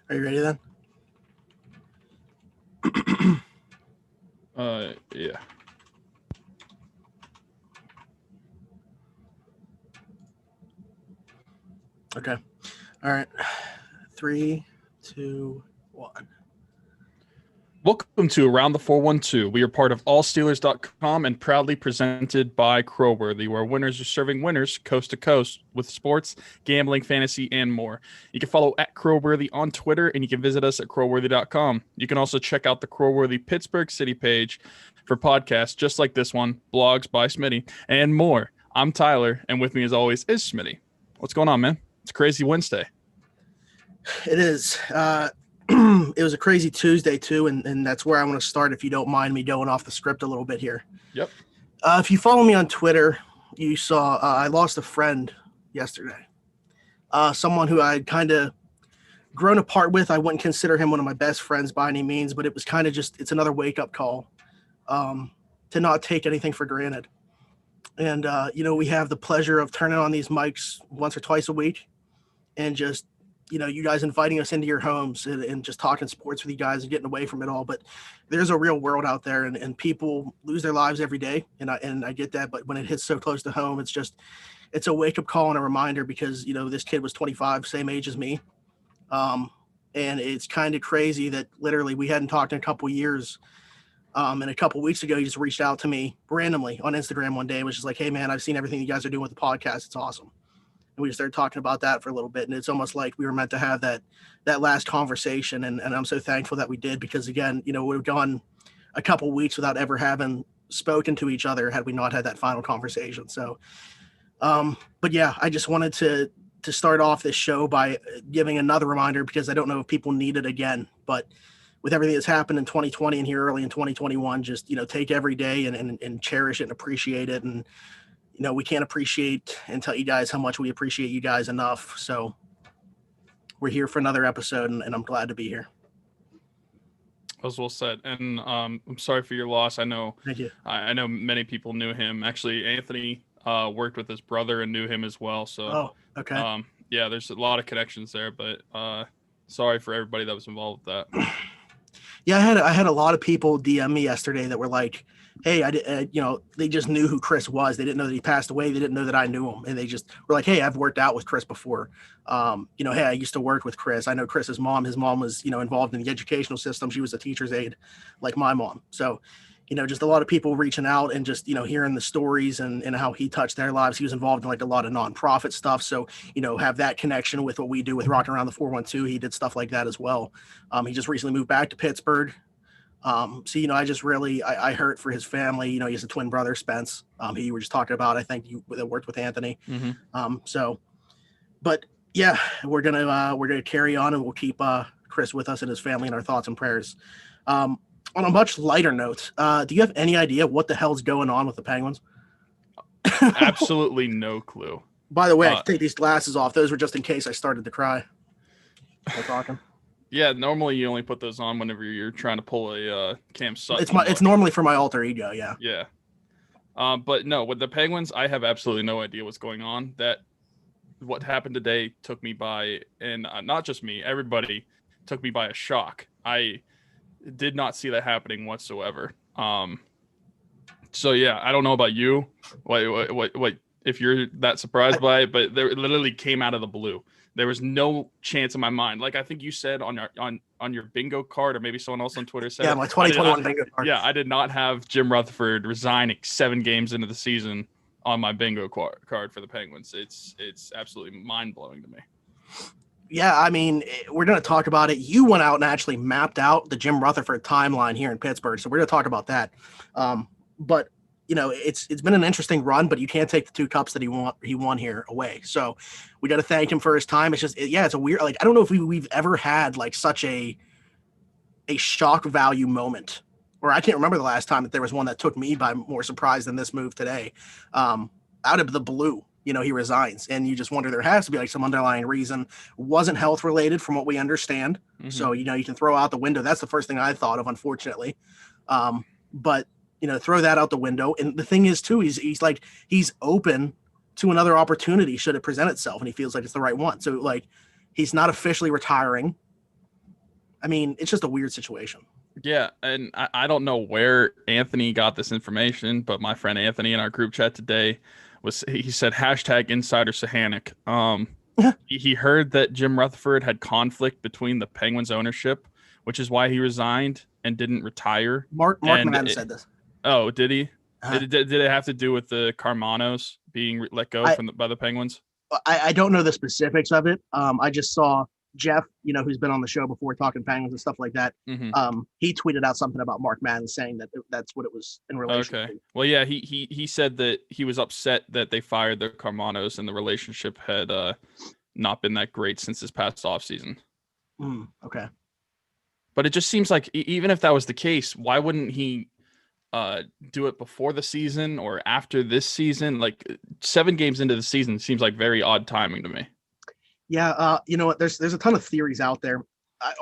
Are you ready then? Yeah. Okay. All right. 3, 2, 1. Welcome to Around the 412. We are part of allsteelers.com and proudly presented by Crowworthy, where winners are serving winners coast to coast with sports, gambling, fantasy, and more. You can follow at Crowworthy on Twitter, and you can visit us at crowworthy.com. You can also check out the Crowworthy Pittsburgh City page for podcasts just like this one, blogs by Smitty, and more. I'm Tyler, and with me as always is Smitty. What's going on, man? It's a crazy Wednesday. It is. It was a crazy Tuesday too, and that's where I want to start. If you don't mind me going off the script a little bit here. Yep. If you follow me on Twitter, you saw I lost a friend yesterday. Someone who I'd kind of grown apart with. I wouldn't consider him one of my best friends by any means, but it was kind of just it's another wake up call to not take anything for granted. And we have the pleasure of turning on these mics once or twice a week, and just you guys inviting us into your homes and just talking sports with you guys and getting away from it all. But there's a real world out there, and people lose their lives every day. And I get that. But when it hits so close to home, it's a wake up call and a reminder because, this kid was 25, same age as me. And it's kind of crazy that literally we hadn't talked in a couple of years. And a couple of weeks ago, he just reached out to me randomly on Instagram one day. It was just like, hey, man, I've seen everything you guys are doing with the podcast. It's awesome. And we just started talking about that for a little bit. And it's almost like we were meant to have that last conversation. And I'm so thankful that we did because, again, we would have gone a couple weeks without ever having spoken to each other had we not had that final conversation. So, but yeah, I just wanted to start off this show by giving another reminder because I don't know if people need it again. But with everything that's happened in 2020 and here early in 2021, just, take every day and cherish it and appreciate it. And, we can't appreciate and tell you guys how much we appreciate you guys enough. So we're here for another episode, and I'm glad to be here. As well said. And I'm sorry for your loss. I know. Thank you. I know many people knew him. Actually, Anthony worked with his brother and knew him as well. So, okay. Yeah, there's a lot of connections there. But sorry for everybody that was involved with that. Yeah, I had a lot of people DM me yesterday that were like, hey, they just knew who Chris was. They didn't know that he passed away. They didn't know that I knew him. And they just were like, hey, I've worked out with Chris before. Hey, I used to work with Chris. I know Chris's mom. His mom was, involved in the educational system. She was a teacher's aide like my mom. So, just a lot of people reaching out and just, hearing the stories and how he touched their lives. He was involved in like a lot of nonprofit stuff. So, have that connection with what we do with Rocking Around the 412. He did stuff like that as well. He just recently moved back to Pittsburgh. So, I just really, I hurt for his family. He has a twin brother, Spence, who you were just talking about. I think that worked with Anthony. Mm-hmm. But yeah, we're going to carry on and we'll keep Chris with us and his family in our thoughts and prayers. On a much lighter note, do you have any idea what the hell's going on with the Penguins? Absolutely no clue. By the way, I can take these glasses off. Those were just in case I started to cry while talking. Yeah, normally you only put those on whenever you're trying to pull a Cam Sutton. It's normally for my alter ego, yeah. Yeah. But no, with the Penguins, I have absolutely no idea what's going on. What happened today took me by, and not just me, everybody took me by a shock. I did not see that happening whatsoever. So yeah, I don't know about you. What if you're that surprised by it? But it literally came out of the blue. There was no chance in my mind. Like I think you said on your bingo card, or maybe someone else on Twitter said, yeah, my 2021 bingo card. Yeah, I did not have Jim Rutherford resigning 7 games into the season on my bingo card for the Penguins. It's absolutely mind blowing to me. Yeah, I mean, we're going to talk about it. You went out and actually mapped out the Jim Rutherford timeline here in Pittsburgh, so we're going to talk about that. But it's been an interesting run, but you can't take the 2 cups that he won here away. So we got to thank him for his time. It's just, it's a weird, like, I don't know if we've ever had like such a shock value moment, or I can't remember the last time that there was one that took me by more surprise than this move today. Out of the blue, he resigns, and you just wonder, there has to be like some underlying reason. Wasn't health related from what we understand. Mm-hmm. So, you can throw out the window. That's the first thing I thought of, unfortunately. But throw that out the window. And the thing is too, he's open to another opportunity should it present itself, and he feels like it's the right one. So like, he's not officially retiring. I mean, it's just a weird situation. Yeah, and I don't know where Anthony got this information, but my friend Anthony in our group chat today he said hashtag insider Sahanic. He heard that Jim Rutherford had conflict between the Penguins ownership, which is why he resigned and didn't retire. Mark And Madden said this. oh, did he? Uh, Did it have to do with the Carmanos being let go I, by the Penguins? I don't know the specifics of it. I just saw Jeff, who's been on the show before talking Penguins and stuff like that. Mm-hmm. He tweeted out something about Mark Madden saying that that's what it was in relation Okay. to. Well, yeah, he said that he was upset that they fired the Carmanos and the relationship had not been that great since this past offseason. Okay. But it just seems like even if that was the case, why wouldn't he do it before the season or after this season? Like 7 games into the season seems like very odd timing to me. Yeah, you know what? There's a ton of theories out there.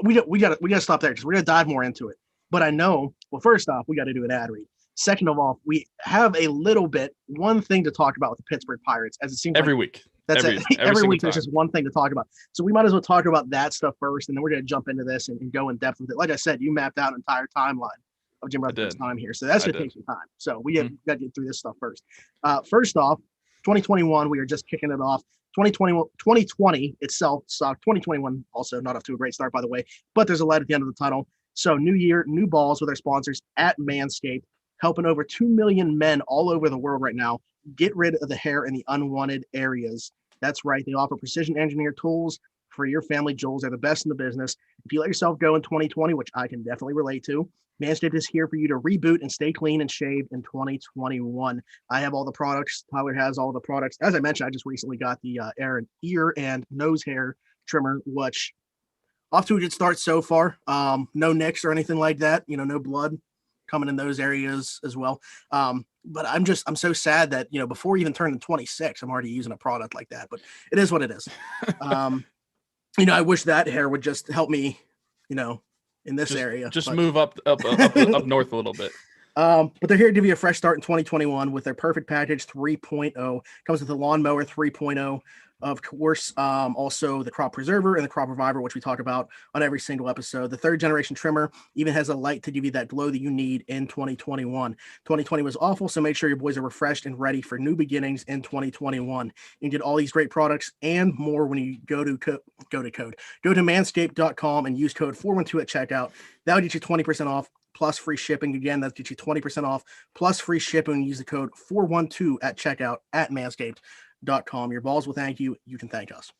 We gotta stop there because we're gonna dive more into it. But I know. Well, first off, we got to do an ad read. Second of all, we have a little bit one thing to talk about with the Pittsburgh Pirates, as it seems every like week. that's every week. There's time. just one thing to talk about, so we might as well talk about that stuff first, and then we're gonna jump into this and go in depth with it. Like I said, you mapped out an entire timeline of Jim Rutherford's time here, so that's gonna take some time. So we got to get through this stuff first. First off, 2021, we are just kicking it off. 2020 itself sucked. 2021 also not off to a great start, by the way, but there's a light at the end of the tunnel. So new year, new balls with our sponsors at Manscaped, helping over 2 million men all over the world right now get rid of the hair in the unwanted areas. That's right. They offer precision engineered tools for your family jewels. They're the best in the business. If you let yourself go in 2020, which I can definitely relate to, Manscaped is here for you to reboot and stay clean and shaved in 2021. I have all the products. Tyler has all the products. As I mentioned, I just recently got the ear and nose hair trimmer, which off to a good start so far. No nicks or anything like that. No blood coming in those areas as well. But I'm so sad that, before even turning 26, I'm already using a product like that, but it is what it is. I wish that hair would just help me, in this area. Just move up north a little bit. But they're here to give you a fresh start in 2021 with their Perfect Package 3.0. Comes with the Lawnmower 3.0. Of course, also the Crop Preserver and the Crop Reviver, which we talk about on every single episode. The 3rd generation trimmer even has a light to give you that glow that you need in 2021. 2020 was awful, so make sure your boys are refreshed and ready for new beginnings in 2021. You can get all these great products and more when you go to manscaped.com and use code 412 at checkout. That'll get you 20% off plus free shipping. Again, that'll get you 20% off plus free shipping. Use the code 412 at checkout at manscaped.com. Your balls will thank you. You can thank us.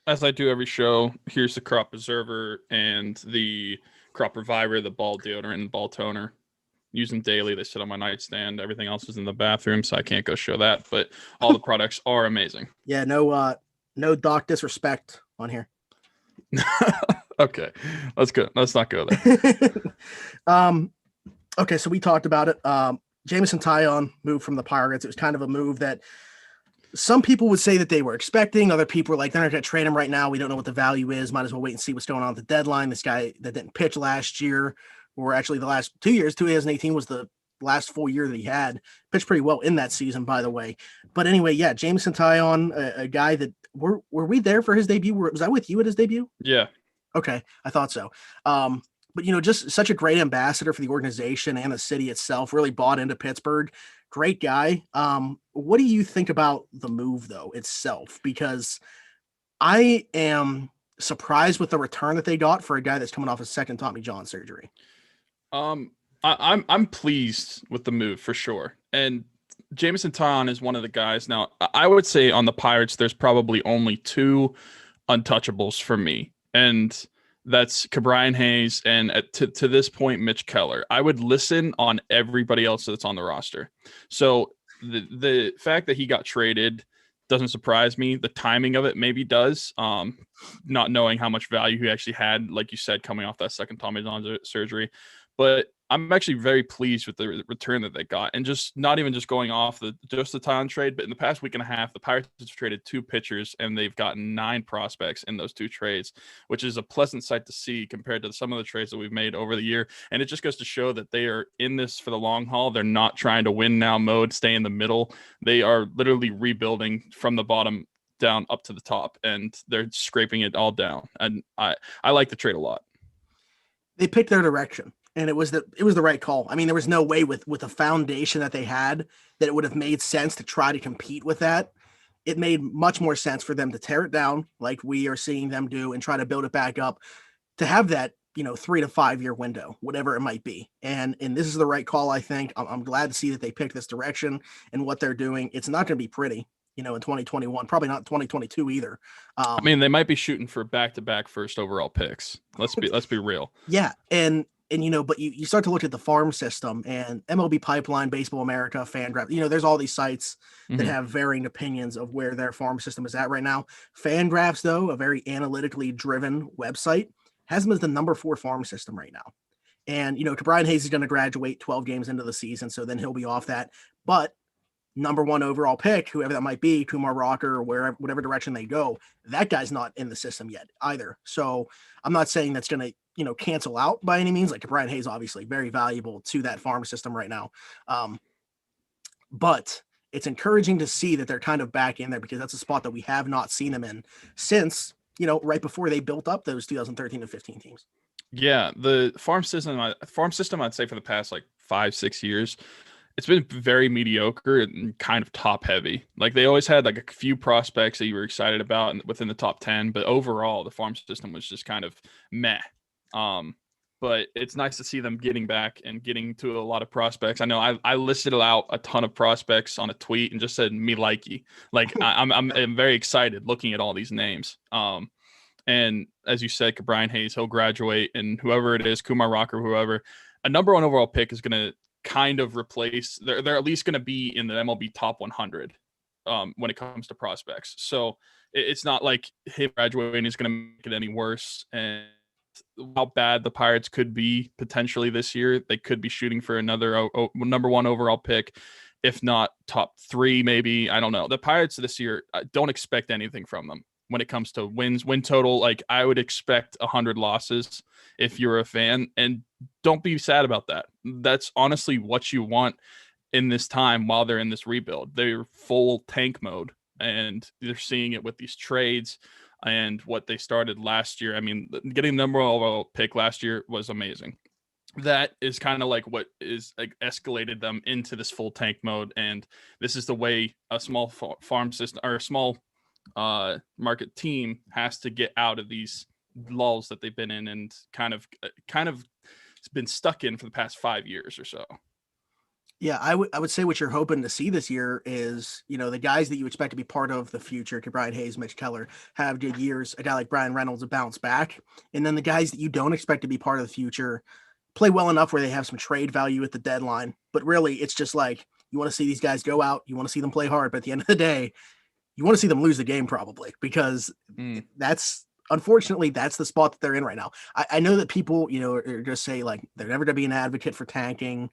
As I do every show, here's the Crop Preserver and the Crop Reviver, the ball deodorant and ball toner. Use them daily. They sit on my nightstand. Everything else is in the bathroom, so I can't go show that. But all the products are amazing. Yeah, no doc disrespect on here. Okay, let's go. Let's not go there. Okay, so we talked about it. Jameson Taillon moved from the Pirates. It was kind of a move that some people would say that they were expecting. Other people were like, they're not going to trade him right now. We don't know what the value is. Might as well wait and see what's going on at the deadline. This guy that didn't pitch last year, or actually the last 2 years, 2018 was the last full year that he had. Pitched pretty well in that season, by the way. But anyway, yeah, Jameson Taillon, a guy that were we there for his debut? Was I with you at his debut? Yeah. Okay, I thought so. But just such a great ambassador for the organization and the city itself. Really bought into Pittsburgh. Great guy. What do you think about the move though itself? Because I am surprised with the return that they got for a guy that's coming off a second Tommy John surgery. I'm pleased with the move for sure. And Jameson Taillon is one of the guys. Now, I would say on the Pirates, there's probably only 2 untouchables for me. And that's Ke'Bryan Hayes and to this point, Mitch Keller. I would listen on everybody else that's on the roster. So the fact that he got traded doesn't surprise me. The timing of it maybe does. Not knowing how much value he actually had, like you said, coming off that second Tommy John surgery. But I'm actually very pleased with the return that they got, and just not even just going off the Taillon trade, but in the past week and a half, the Pirates have traded 2 pitchers and they've gotten 9 prospects in those 2 trades, which is a pleasant sight to see compared to some of the trades that we've made over the year. And it just goes to show that they are in this for the long haul. They're not trying to win now mode, stay in the middle. They are literally rebuilding from the bottom down up to the top, and they're scraping it all down. And I like the trade a lot. They picked their direction, and it was the right call. I mean, there was no way with the foundation that they had that it would have made sense to try to compete with that. It made much more sense for them to tear it down, like we are seeing them do, and try to build it back up to have that 3 to 5 year window, whatever it might be. And this is the right call. I think I'm glad to see that they picked this direction and what they're doing. It's not going to be pretty, in 2021, probably not 2022 either. I mean, they might be shooting for back-to-back first overall picks. Let's be real. Yeah, and but you start to look at the farm system and MLB Pipeline, Baseball America, FanGraphs. There's all these sites that have varying opinions of where their farm system is at right now. FanGraphs, though, a very analytically driven website, has them as the number 4 farm system right now. And Brian Hayes is going to graduate 12 games into the season, so then he'll be off that. But number 1 overall pick, whoever that might be, Kumar Rocker or whatever direction they go, that guy's not in the system yet either. So I'm not saying that's going to cancel out by any means. Like Brian Hayes, obviously very valuable to that farm system right now. But it's encouraging to see that they're kind of back in there, because that's a spot that we have not seen them in since, right before they built up those 2013 to 15 teams. Yeah, the farm system, I'd say for the past like 5-6 years, it's been very mediocre and kind of top heavy. Like they always had like a few prospects that you were excited about within the top 10, but overall the farm system was just kind of meh. But it's nice to see them getting back and getting to a lot of prospects. I know I listed out a ton of prospects on a tweet and just said me likey. Like I'm very excited looking at all these names. And as you said, Brian Hayes, he'll graduate, and whoever it is, Kumar Rocker, whoever, a number 1 overall pick is going to kind of replace. They're at least going to be in the MLB top 100 when it comes to prospects. So it's not like him graduating is going to make it any worse. And how bad the Pirates could be potentially this year, they could be shooting for another number 1 overall pick, if not top 3, maybe. I don't know. The Pirates this year, don't expect anything from them when it comes to win total. Like I would expect 100 losses if you're a fan, and don't be sad about that. That's honestly what you want in this time while they're in this rebuild. They're full tank mode, and they're seeing it with these trades and what they started last year. I mean, getting the number 1 overall pick last year was amazing. That is kind of like what is like escalated them into this full tank mode. And this is the way a small farm system or a small market team has to get out of these lulls that they've been in and kind of been stuck in for the past 5 years or so. Yeah, I would say what you're hoping to see this year is, the guys that you expect to be part of the future, Brian Hayes, Mitch Keller, have good years. A guy like Brian Reynolds to bounce back. And then the guys that you don't expect to be part of the future play well enough where they have some trade value at the deadline. But really, it's just like, you want to see these guys go out. You want to see them play hard. But at the end of the day, you want to see them lose the game probably, because unfortunately, that's the spot that they're in right now. I know that people, are just say like they're never going to be an advocate for tanking.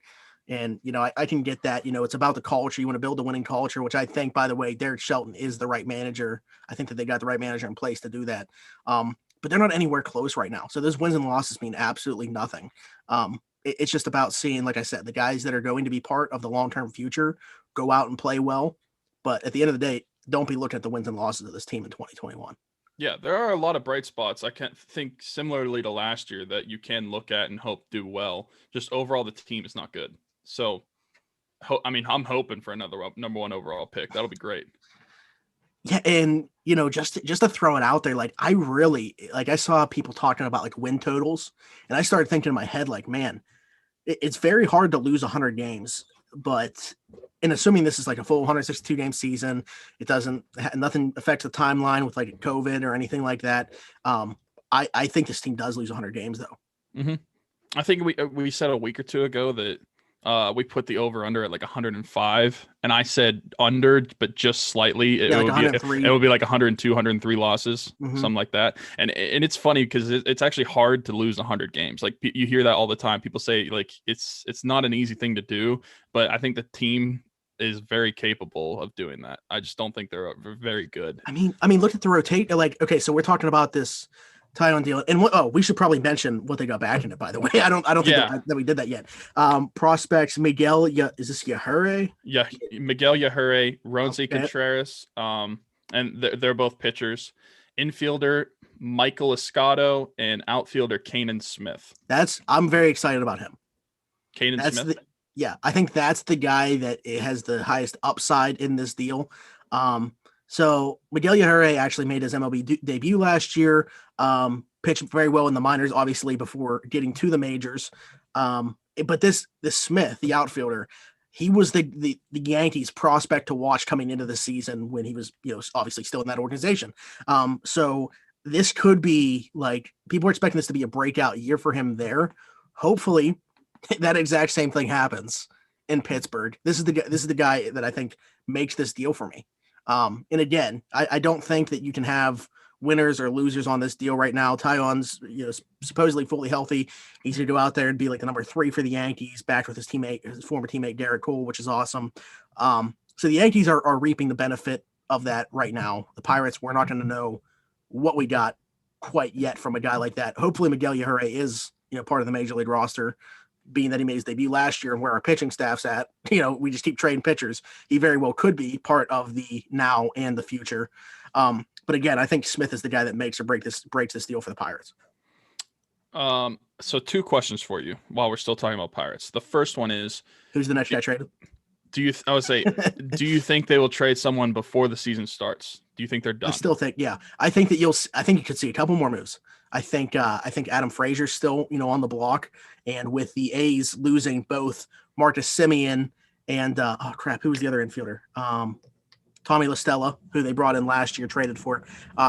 And, I can get that, it's about the culture. You want to build a winning culture, which I think, by the way, Derek Shelton is the right manager. I think that they got the right manager in place to do that. But they're not anywhere close right now. So those wins and losses mean absolutely nothing. It's just about seeing, like I said, the guys that are going to be part of the long-term future go out and play well. But at the end of the day, don't be looking at the wins and losses of this team in 2021. Yeah, there are a lot of bright spots. I can't think similarly to last year that you can look at and hope do well. Just overall, the team is not good. So, I'm hoping for another number 1 overall pick. That'll be great. Yeah, and just to throw it out there, like I saw people talking about like win totals, and I started thinking in my head like, man, it's very hard to lose 100 games. But assuming this is like a full 162 game season, it nothing affects the timeline with like COVID or anything like that. I think this team does lose 100 games though. Mm-hmm. I think we said a week or two ago that we put the over under at like 105, and I said under, but just slightly. It would be like 102, 103 losses, something like that. And it's funny because it's actually hard to lose 100 games. Like you hear that all the time. People say like it's not an easy thing to do, but I think the team is very capable of doing that. I just don't think they're very good. I mean, look at the rotate. Like, okay, so we're talking about this tie-on deal, and we should probably mention what they got back in it. By the way, I don't think that we did that yet. Prospects: Miguel, is this Yajure? Yeah, Miguel Yajure, Ronzi Contreras, and they're both pitchers. Infielder Michael Escato, and outfielder Kanan Smith. I'm very excited about him. Kanan Smith? I think that's the guy that has the highest upside in this deal. So Miguel Yajure actually made his MLB debut last year, pitched very well in the minors, obviously, before getting to the majors. But this Smith, the outfielder, he was the Yankees prospect to watch coming into the season when he was, obviously still in that organization. So this could be like, people are expecting this to be a breakout year for him there. Hopefully that exact same thing happens in Pittsburgh. This is the guy that I think makes this deal for me. And again, I don't think that you can have winners or losers on this deal right now. Taillon's, supposedly fully healthy. He's going to go out there and be like the number 3 for the Yankees, back with his former teammate Garrett Cole, which is awesome. So the Yankees are reaping the benefit of that right now. The Pirates, we're not going to know what we got quite yet from a guy like that. Hopefully Miguel Yajure is, part of the major league roster, being that he made his debut last year and where our pitching staff's at. We just keep trading pitchers. He very well could be part of the now and the future. But again, I think Smith is the guy that makes or breaks this deal for the Pirates. So 2 questions for you while we're still talking about Pirates. The first one is, who's the next guy traded? Do you think they will trade someone before the season starts? Do you think they're done? I still think, yeah. I think you could see a couple more moves. I think Adam Frazier's still, on the block, and with the A's losing both Marcus Semien and who was the other infielder? Tommy La Stella, who they brought in last year, traded for.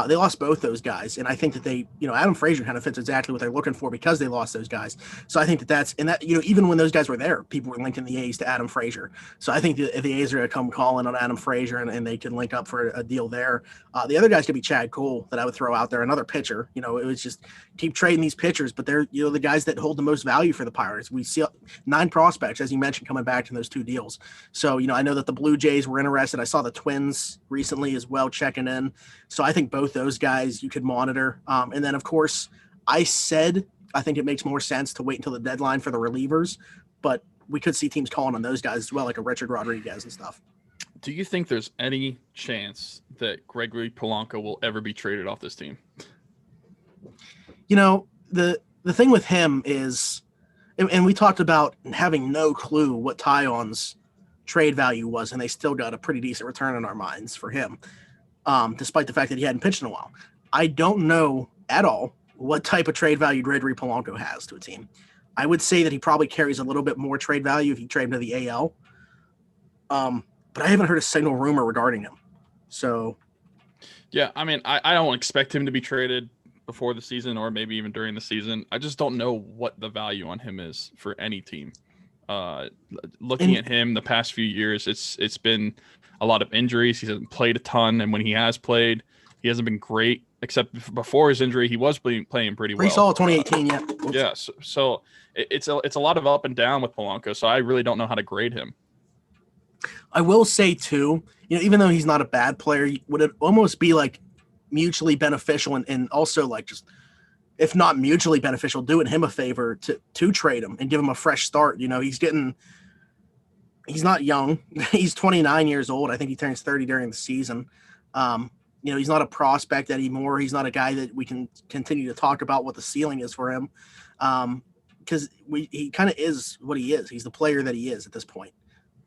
They lost both those guys, and I think that they, Adam Frazier kind of fits exactly what they're looking for because they lost those guys. So I think that even when those guys were there, people were linking the A's to Adam Frazier. So I think that if the A's are going to come calling on Adam Frazier and they can link up for a deal there. The other guys could be Chad Cole that I would throw out there, another pitcher. It was just keep trading these pitchers, but they're the guys that hold the most value for the Pirates. We see 9 prospects, as you mentioned, coming back in those 2 deals. So I know that the Blue Jays were interested. I saw the Twins recently as well checking in. So I think both those guys you could monitor. And then, of course, I think it makes more sense to wait until the deadline for the relievers, but we could see teams calling on those guys as well, like a Richard Rodriguez and stuff. Do you think there's any chance that Gregory Polanco will ever be traded off this team? The thing with him is, and we talked about having no clue what Taillon's trade value was, and they still got a pretty decent return in our minds for him, despite the fact that he hadn't pitched in a while. I don't know at all what type of trade value Gregory Polanco has to a team. I would say that he probably carries a little bit more trade value if you trade him to the AL. But I haven't heard a single rumor regarding him. So, yeah, I mean, I don't expect him to be traded before the season or maybe even during the season. I just don't know what the value on him is for any team. Looking at him the past few years, it's been a lot of injuries. He hasn't played a ton, and when he has played, he hasn't been great. Except before his injury, he was playing pretty well. Pretty solid 2018, yeah. Yeah, so it's a lot of up and down with Polanco. So I really don't know how to grade him. I will say too, even though he's not a bad player, would it almost be like mutually beneficial and also like just, if not mutually beneficial, doing him a favor to trade him and give him a fresh start. He's not young. He's 29 years old. I think he turns 30 during the season. He's not a prospect anymore. He's not a guy that we can continue to talk about what the ceiling is for him. Because he kind of is what he is. He's the player that he is at this point.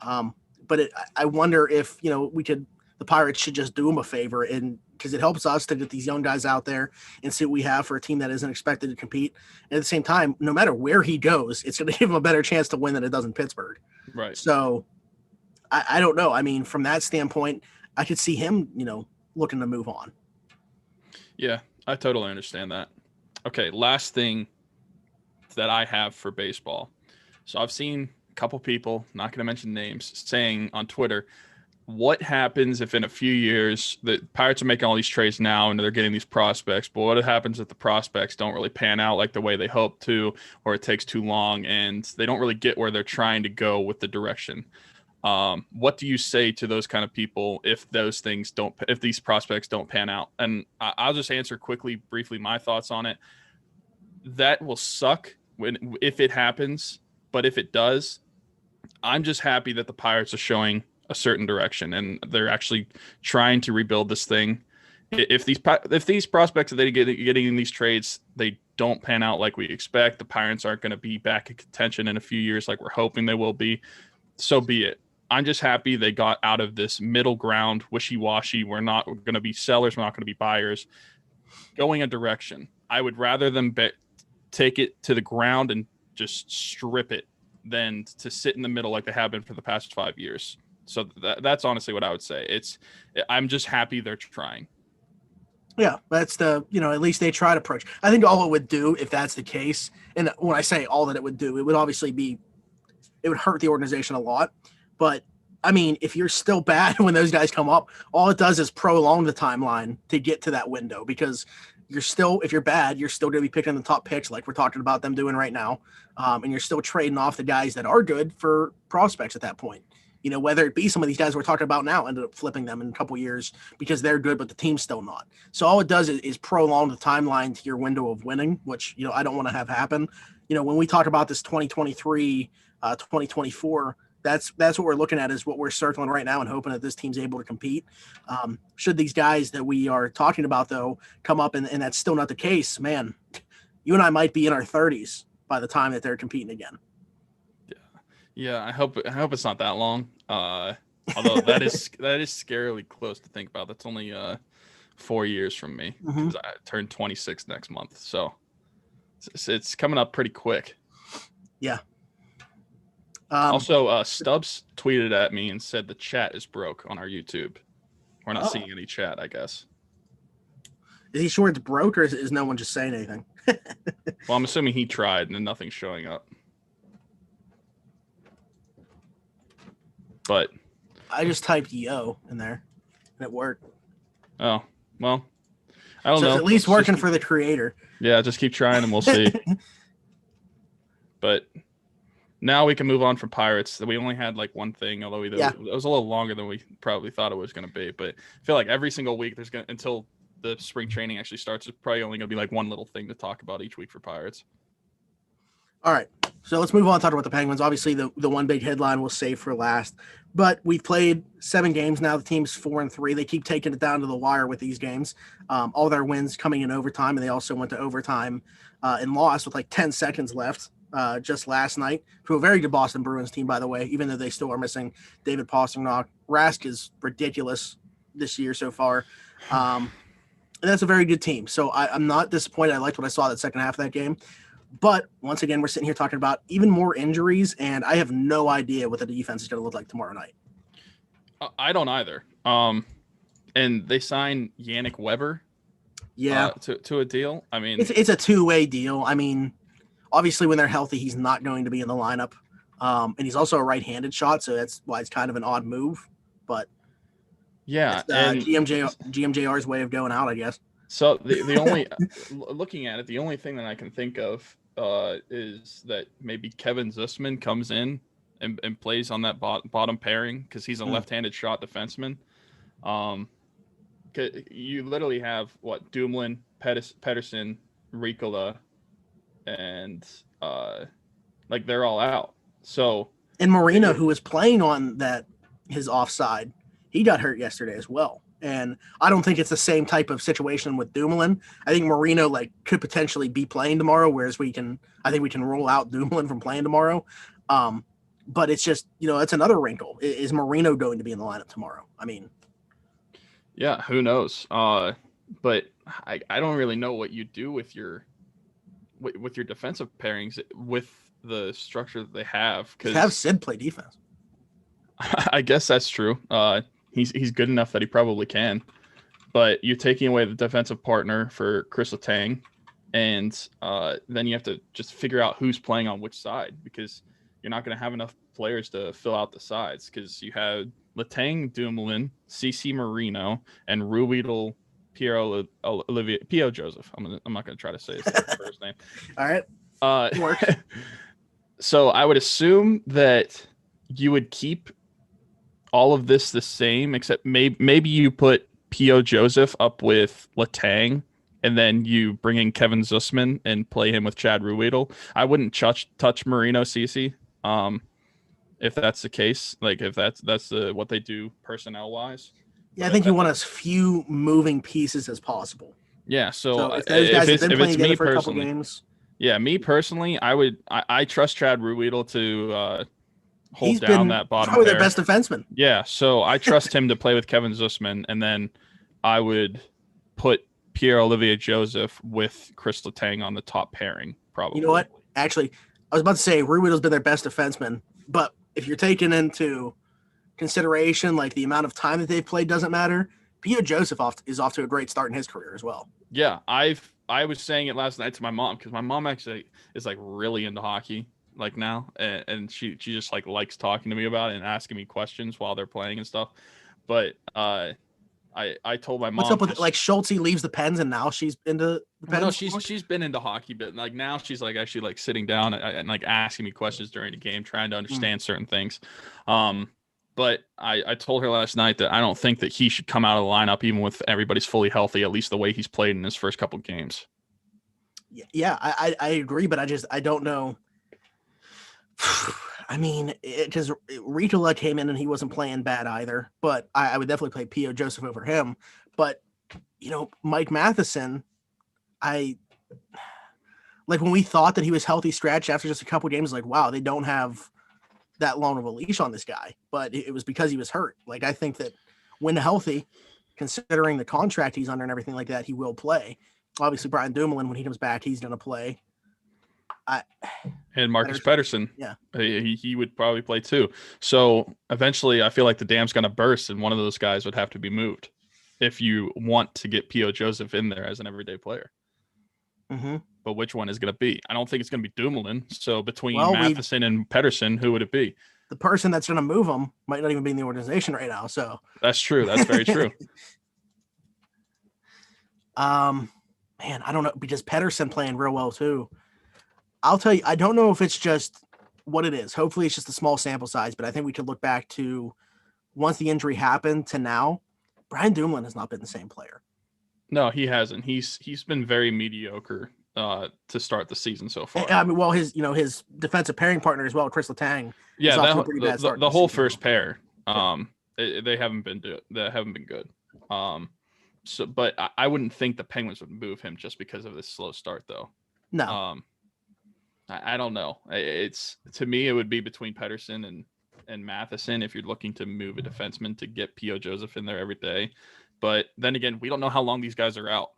But I wonder if, the Pirates should just do him a favor, and because it helps us to get these young guys out there and see what we have for a team that isn't expected to compete. And at the same time, no matter where he goes, it's going to give him a better chance to win than it does in Pittsburgh. Right. So I don't know. I mean, from that standpoint, I could see him, looking to move on. Yeah, I totally understand that. Okay, last thing that I have for baseball. So I've seen a couple people, not going to mention names, saying on Twitter, what happens if in a few years the Pirates are making all these trades now and they're getting these prospects, but what happens if the prospects don't really pan out like the way they hope to, or it takes too long and they don't really get where they're trying to go with the direction? What do you say to those kind of people if these prospects don't pan out? And I'll just answer briefly my thoughts on it. That will suck if it happens, but if it does, I'm just happy that the Pirates are showing a certain direction and they're actually trying to rebuild this thing. if these prospects that they getting in these trades, they don't pan out like we expect, the Pirates aren't going to be back in contention in a few years like we're hoping they will be. So be it. I'm just happy they got out of this middle ground, wishy-washy. We're not going to be sellers. We're not going to be buyers. Going a direction. I would rather them take it to the ground and just strip it than to sit in the middle like they have been for the past 5 years. So that's honestly what I would say. I'm just happy they're trying. Yeah, that's at least they try to approach. I think all it would do, if that's the case, and when I say all that it would do, it would obviously it would hurt the organization a lot. But I mean, if you're still bad when those guys come up, all it does is prolong the timeline to get to that window, because if you're bad, you're still going to be picking the top picks like we're talking about them doing right now. And you're still trading off the guys that are good for prospects at that point. Whether it be some of these guys we're talking about now ended up flipping them in a couple years because they're good, but the team's still not. So all it does is prolong the timeline to your window of winning, which, I don't want to have happen. When we talk about this 2023, 2024, that's what we're looking at, is what we're circling right now and hoping that this team's able to compete. Should these guys that we are talking about, though, come up and that's still not the case, man, you and I might be in our 30s by the time that they're competing again. Yeah, I hope it's not that long. Although that is scarily close to think about. That's only 4 years from me, because I turned 26 next month, so it's coming up pretty quick. Yeah. Also, Stubbs tweeted at me and said the chat is broke on our YouTube. We're not seeing any chat, I guess. Is he sure it's broke, or is no one just saying anything? Well, I'm assuming he tried and nothing's showing up. But I just typed "yo" in there, and it worked. Oh, well, I don't know. It's at least working for the creator. Yeah, just keep trying and we'll see. But now we can move on from Pirates. We only had like one thing, although it was a little longer than we probably thought it was going to be. But I feel like every single week until the spring training actually starts, it's probably only going to be like one little thing to talk about each week for Pirates. All right, so let's move on and talk about the Penguins. Obviously, the one big headline we'll save for last. But we've played 7 games now. The team's 4-3. They keep taking it down to the wire with these games. All their wins coming in overtime, and they also went to overtime and lost with like 10 seconds left just last night to a very good Boston Bruins team, by the way, even though they still are missing David Pastrnak. Rask is ridiculous this year so far. And that's a very good team. So I'm not disappointed. I liked what I saw that second half of that game. But once again, we're sitting here talking about even more injuries, and I have no idea what the defense is going to look like tomorrow night. I don't either. And they signed Yannick Weber. Yeah, to a deal. I mean, it's a two-way deal. I mean, obviously when they're healthy, he's not going to be in the lineup, and he's also a right-handed shot, so that's why it's kind of an odd move. But yeah, and GMJR's way of going out, I guess. So the only looking at it, the only thing that I can think of is that maybe Kevin Zussman comes in and plays on that bottom pairing, because he's a left-handed shot defenseman. You literally have Dumoulin, Pedersen, Ricola, and they're all out. So, and Marino, who was playing on his offside, he got hurt yesterday as well. And I don't think it's the same type of situation with Dumoulin. I think Marino could potentially be playing tomorrow, whereas I think we can rule out Dumoulin from playing tomorrow. But it's just, it's another wrinkle. Is Marino going to be in the lineup tomorrow? I mean, yeah, who knows? But I don't really know what you do with your defensive pairings with the structure that they have. Because have Sid play defense. I guess that's true. He's good enough that he probably can, but you're taking away the defensive partner for Chris Letang, and then you have to just figure out who's playing on which side, because you're not going to have enough players to fill out the sides, because you have Letang, Dumoulin, CC Marino, and Ruedel, Pio Joseph. I'm not going to try to say his first name. All right. Works. So I would assume that you would keep all of this the same, except maybe you put Pio Joseph up with Letang, and then you bring in Kevin Zussman and play him with Chad Ruedel. I wouldn't touch Marino CC if that's the case. If that's what they do personnel wise. Yeah, I think you want as few moving pieces as possible. Yeah, so if those guys have been playing together me for a couple personally, games, me personally, I trust Chad Ruhwedel to hold he's down been that bottom probably their pair. best defenseman. Yeah, so I trust him to play with Kevin Zussman, and then I would put Pierre-Olivier Joseph with Chris Letang on the top pairing, probably. You know what? Actually, I was about to say Ruhwedel's been their best defenseman, but if you're taking into consideration like the amount of time that they've played doesn't matter, Pio Joseph is off to a great start in his career as well. Yeah, I was saying it last night to my mom because my mom actually is like really into hockey like now, and she just like likes talking to me about it and asking me questions while they're playing and stuff. But I told my mom, what's up with like Schulte leaves the Pens and now she's into the Pens? No, she's been into hockey, but like now she's like actually like sitting down and like asking me questions during the game, trying to understand certain things. But I told her last night that I don't think that he should come out of the lineup even with everybody's fully healthy, at least the way he's played in his first couple games. Yeah, I agree, but I don't know. I mean, because Ritola came in and he wasn't playing bad either, but I would definitely play Pio Joseph over him. But, Mike Matheson, like when we thought that he was healthy stretch after just a couple games, like, wow, they don't have that long of a leash on this guy. But it was because he was hurt. Like, I think that when healthy, considering the contract he's under and everything like that, he will play. Obviously, Brian Dumoulin, when he comes back, he's going to play. And Marcus Pettersson, yeah, he would probably play too. So eventually, I feel like the dam's going to burst, and one of those guys would have to be moved if you want to get Pio Joseph in there as an everyday player. Mm-hmm. But which one is going to be? I don't think it's going to be Dumoulin. So between Matheson and Pettersson, who would it be? The person that's going to move him might not even be in the organization right now. So that's true. That's very true. Man, I don't know, because Pettersson playing real well too. I'll tell you, I don't know if it's just what it is. Hopefully it's just a small sample size, but I think we could look back to once the injury happened to now, Brian Dumoulin has not been the same player. No, he hasn't. He's been very mediocre to start the season so far. I mean, well, his defensive pairing partner as well, Chris Letang. Yeah, the whole first pair. They haven't been good. So, but I wouldn't think the Penguins would move him just because of this slow start, though. No. I don't know. It's, to me, it would be between Pettersson and Matheson if you're looking to move a defenseman to get Pio Joseph in there every day. But then again, we don't know how long these guys are out.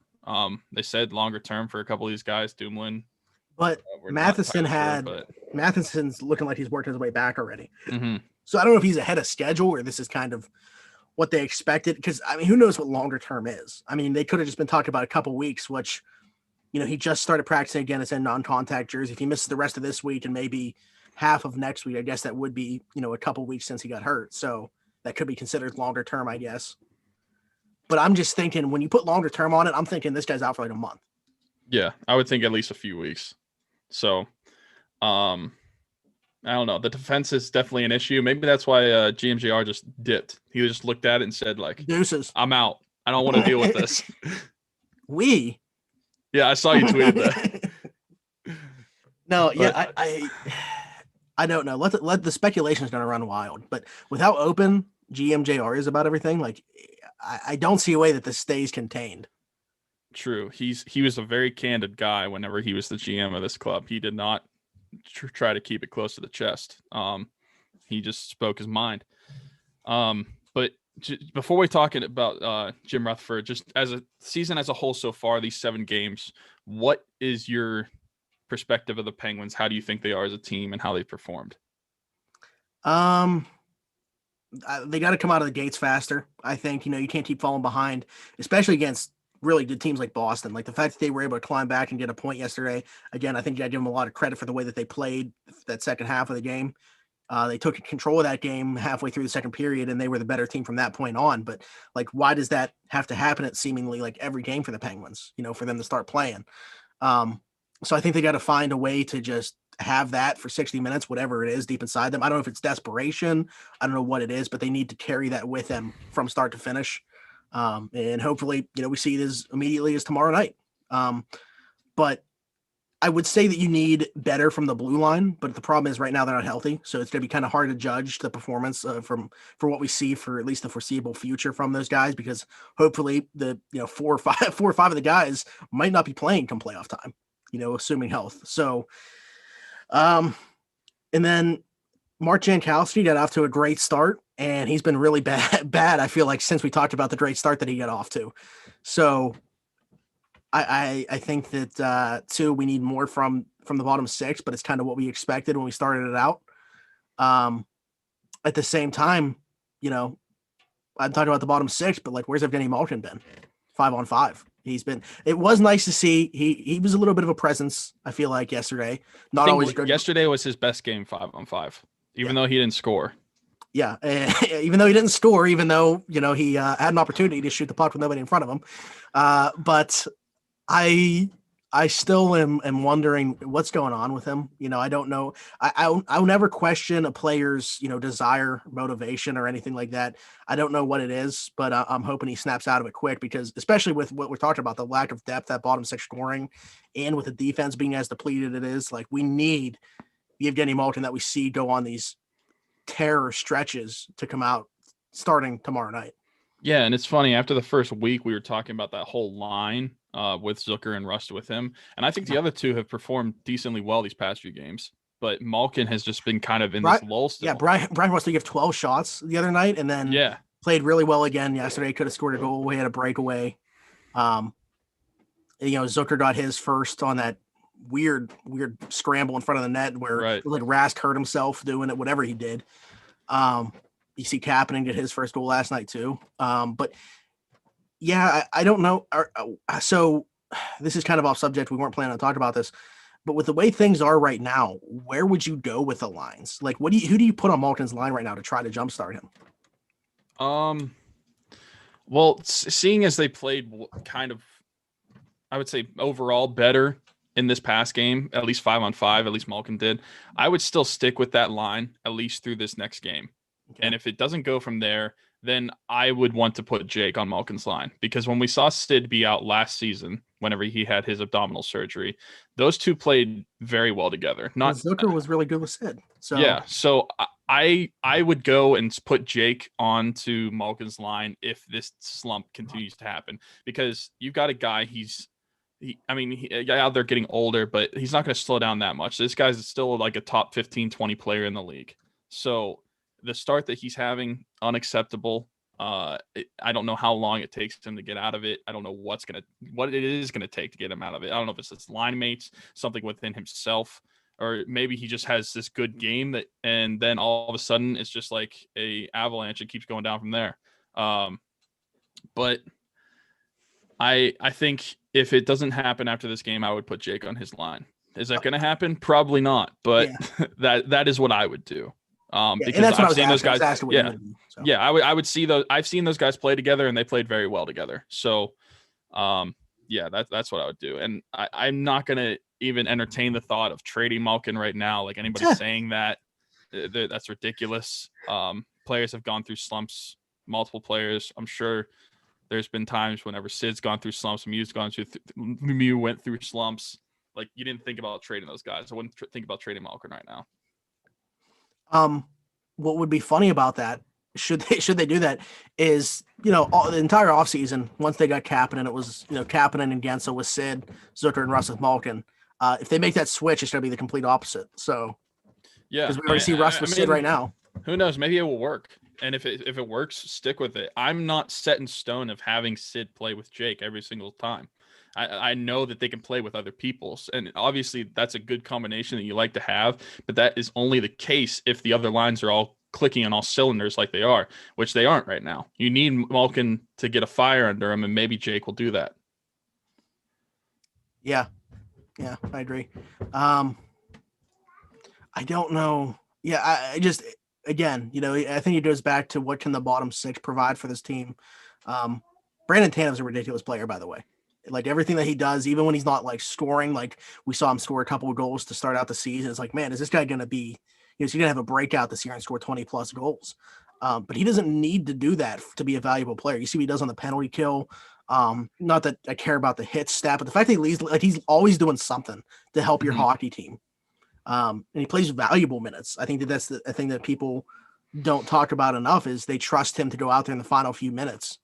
They said longer term for a couple of these guys, Dumoulin. But Matheson's looking like he's worked his way back already. Mm-hmm. So I don't know if he's ahead of schedule or this is kind of what they expected. Because, I mean, who knows what longer term is? I mean, they could have just been talking about a couple weeks, which – he just started practicing again as a non-contact jersey. If he misses the rest of this week and maybe half of next week, I guess that would be, a couple weeks since he got hurt. So that could be considered longer term, I guess. But I'm just thinking when you put longer term on it, I'm thinking this guy's out for like a month. Yeah, I would think at least a few weeks. So, I don't know. The defense is definitely an issue. Maybe that's why GMJR just dipped. He just looked at it and said, like, deuces. I'm out. I don't want to deal with this. Yeah, I saw you tweeted that. No, yeah, I don't know. Let the speculation is going to run wild. But with how open GMJR is about everything, like I don't see a way that this stays contained. True. He was a very candid guy whenever he was the GM of this club. He did not try to keep it close to the chest. He just spoke his mind. But before we talk about Jim Rutherford, just as a season as a whole so far, these 7 games, what is your perspective of the Penguins? How do you think they are as a team and how they've performed? They got to come out of the gates faster. I think, you can't keep falling behind, especially against really good teams like Boston. Like the fact that they were able to climb back and get a point yesterday. Again, I think you got to give them a lot of credit for the way that they played that second half of the game. They took control of that game halfway through the second period, and they were the better team from that point on. But, like, why does that have to happen at seemingly, like, every game for the Penguins, for them to start playing? So I think they got to find a way to just have that for 60 minutes, whatever it is deep inside them. I don't know if it's desperation. I don't know what it is, but they need to carry that with them from start to finish. And hopefully, we see it as immediately as tomorrow night. But I would say that you need better from the blue line, but the problem is right now they're not healthy, so it's going to be kind of hard to judge the performance for what we see for at least the foreseeable future from those guys. Because hopefully the 4 or 5 of the guys might not be playing come playoff time, assuming health. So, and then Mark Jankowski got off to a great start, and he's been really bad. I feel like since we talked about the great start that he got off to, so I think that too we need more from the bottom six, but it's kind of what we expected when we started it out. At the same time, I'm talking about the bottom six, but like where's Evgeny Malkin been? 5-on-5. It was nice to see. He was a little bit of a presence, I feel like, yesterday. Not always good. Yesterday was his best game 5-on-5, even though he didn't score. Yeah, even though he didn't score, even though he had an opportunity to shoot the puck with nobody in front of him, but I still am wondering what's going on with him. I don't know. I'll never question a player's desire, motivation, or anything like that. I don't know what it is, but I'm hoping he snaps out of it quick, because especially with what we're talking about, the lack of depth at bottom six scoring, and with the defense being as depleted it is, like we need the Evgeny Malkin that we see go on these terror stretches to come out starting tomorrow night. Yeah, and it's funny, after the first week we were talking about that whole line with Zucker and Rust with him, and I think the other two have performed decently well these past few games, but Malkin has just been kind of in this lull still. Yeah, Brian Rust gave 12 shots the other night, and then played really well again yesterday. Could have scored a goal. We had a breakaway. Zucker got his first on that weird scramble in front of the net where like Rask hurt himself doing it, whatever he did. You see Kapanen get his first goal last night too. But yeah, I don't know. So this is kind of off subject. We weren't planning on talking about this, but with the way things are right now, where would you go with the lines? Like, who do you put on Malkin's line right now to try to jumpstart him? Well, seeing as they played kind of, I would say overall better in this past game, at least 5-on-5, at least Malkin did, I would still stick with that line at least through this next game. Okay. And if it doesn't go from there, then I would want to put Jake on Malkin's line, because when we saw Sid be out last season, whenever he had his abdominal surgery, those two played very well together. Zucker was really good with Sid. So yeah, so I would go and put Jake onto Malkin's line if this slump continues to happen, because you've got a guy. He's out there getting older, but he's not going to slow down that much. This guy's still like a top 15, 20 player in the league. So the start that he's having, unacceptable. I don't know how long it takes him to get out of it. I don't know what it is going to take to get him out of it. I don't know if it's his line mates, something within himself, or maybe he just has this good game and then all of a sudden it's just like a avalanche. It keeps going down from there. But I think if it doesn't happen after this game, I would put Jake on his line. Is that going to happen? Probably not, but that is what I would do. Because I've seen those guys. I would see those. I've seen those guys play together, and they played very well together. So, that's what I would do. And I'm not going to even entertain the thought of trading Malkin right now. Like anybody saying that's ridiculous. Players have gone through slumps. Multiple players. I'm sure there's been times whenever Sid's gone through slumps, Mew went through slumps. Like you didn't think about trading those guys. I wouldn't think about trading Malkin right now. What would be funny about that, should they do that, is the entire offseason, once they got Kapanen, it was Kapanen and Gensel with Sid, Zucker and Russ with Malkin. If they make that switch, it's going to be the complete opposite. So yeah, because we already see Russ with Sid right now. Who knows? Maybe it will work. And if it works, stick with it. I'm not set in stone of having Sid play with Jake every single time. I know that they can play with other people. And obviously that's a good combination that you like to have, but that is only the case if the other lines are all clicking on all cylinders like they are, which they aren't right now. You need Malkin to get a fire under him, and maybe Jake will do that. Yeah, I agree. I don't know. Yeah, I just, again, I think it goes back to what can the bottom six provide for this team. Brandon Tanev's a ridiculous player, by the way. Like everything that he does, even when he's not like scoring, like we saw him score a couple of goals to start out the season. It's like, man, is this guy going to be, is he going to have a breakout this year and score 20 plus goals? But he doesn't need to do that to be a valuable player. You see what he does on the penalty kill. Not that I care about the hit stat, but the fact that he's always doing something to help your hockey team. And he plays valuable minutes. I think that's the thing that people don't talk about enough is they trust him to go out there in the final few minutes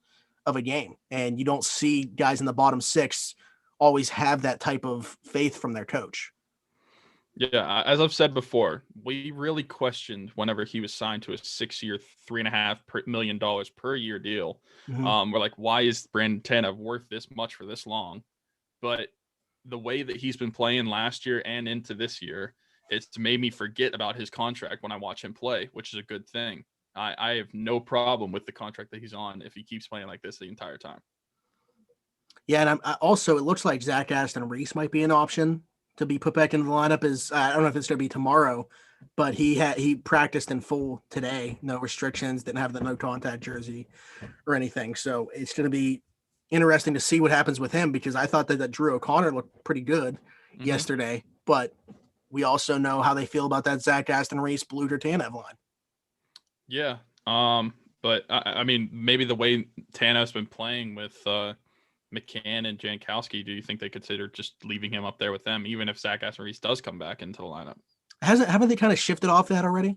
of a game. And you don't see guys in the bottom six always have that type of faith from their coach. Yeah, as I've said before, we really questioned whenever he was signed to a 6-year, $3.5 million per year deal. We're like, why is Brandon Tanev worth this much for this long? But the way that he's been playing last year and into this year, it's made me forget about his contract when I watch him play, which is a good thing. I have no problem with the contract that he's on if he keeps playing like this the entire time. Yeah, and also it looks like Zach Aston Reese might be an option to be put back into the lineup. I don't know if it's going to be tomorrow, but he practiced in full today, no restrictions, didn't have the no contact jersey or anything. So it's going to be interesting to see what happens with him because I thought that Drew O'Connor looked pretty good yesterday, but we also know how they feel about that Zach Aston Reese Bluger Tanev line. Yeah. But I mean, maybe the way Tanev's been playing with McCann and Jankowski, do you think they consider just leaving him up there with them, even if Zach Aston Reese does come back into the lineup? Haven't they kind of shifted off that already?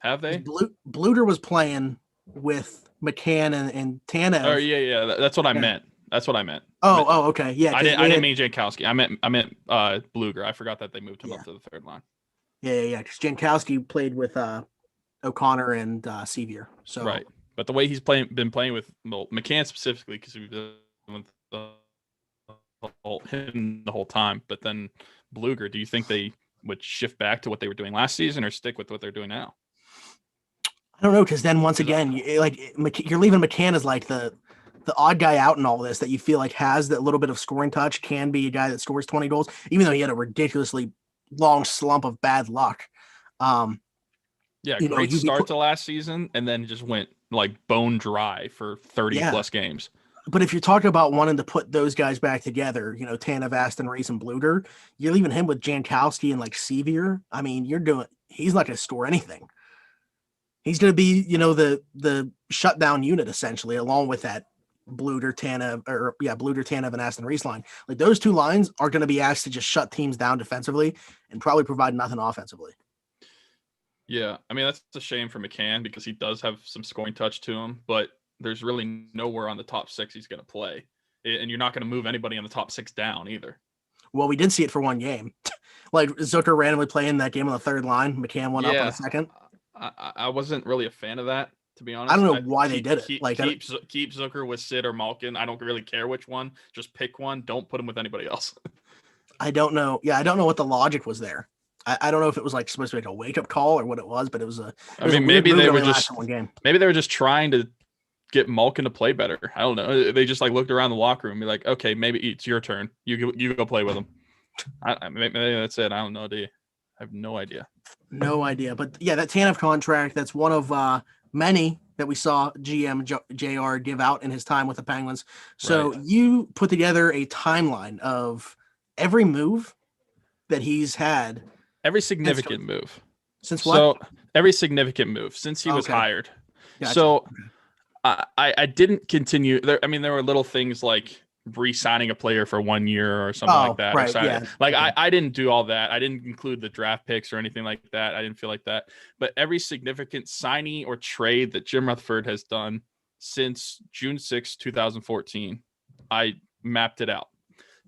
Have they? Bluger was playing with McCann and Tanev. Oh yeah. That's what I meant. That's what I meant. Oh, okay. Yeah, I didn't mean Jankowski. I meant Bluger. I forgot that they moved him up to the third line. Yeah. Because Jankowski played with O'Connor and Sevier. So right, but the way he's been playing with McCann specifically, because we've been with him the whole time. But then Bluger, do you think they would shift back to what they were doing last season or stick with what they're doing now? I don't know, because then once again, you're leaving McCann as like the odd guy out in all this that you feel like has that little bit of scoring touch, can be a guy that scores 20 goals, even though he had a ridiculously long slump of bad luck. Great start to last season, and then just went like bone dry for 30 plus games. But if you're talking about wanting to put those guys back together, Tanev, Aston Reese, and Bluger, you're leaving him with Jankowski and like Sevier. I mean, he's not going to score anything. He's going to be, the shutdown unit essentially, along with that Bluger, Tanev, and Aston Reese line. Like those two lines are going to be asked to just shut teams down defensively and probably provide nothing offensively. Yeah, I mean, that's a shame for McCann because he does have some scoring touch to him, but there's really nowhere on the top six he's going to play. And you're not going to move anybody on the top six down either. Well, we did see it for one game. Like Zucker randomly playing that game on the third line. McCann went up on the second. I wasn't really a fan of that, to be honest. I don't know why they did it. Keep Zucker with Sid or Malkin. I don't really care which one. Just pick one. Don't put him with anybody else. I don't know. Yeah, I don't know what the logic was there. I don't know if it was like supposed to be like a wake up call or what it was, but it was maybe they were just trying to get Malkin to play better. I don't know. They just like looked around the locker room and be like, okay, maybe it's your turn. You go play with him. Maybe that's it. I don't know. I have no idea. No idea. But yeah, that Tanev contract, that's one of many that we saw GM JR give out in his time with the Penguins. So you put together a timeline of every move that he's had. Every significant move. Since what? So every significant move since he was hired. Gotcha. So I didn't continue there. I mean, there were little things like re-signing a player for 1 year or something like that. Right, yeah. I didn't do all that. I didn't include the draft picks or anything like that. I didn't feel like that. But every significant signing or trade that Jim Rutherford has done since June 6, 2014, I mapped it out.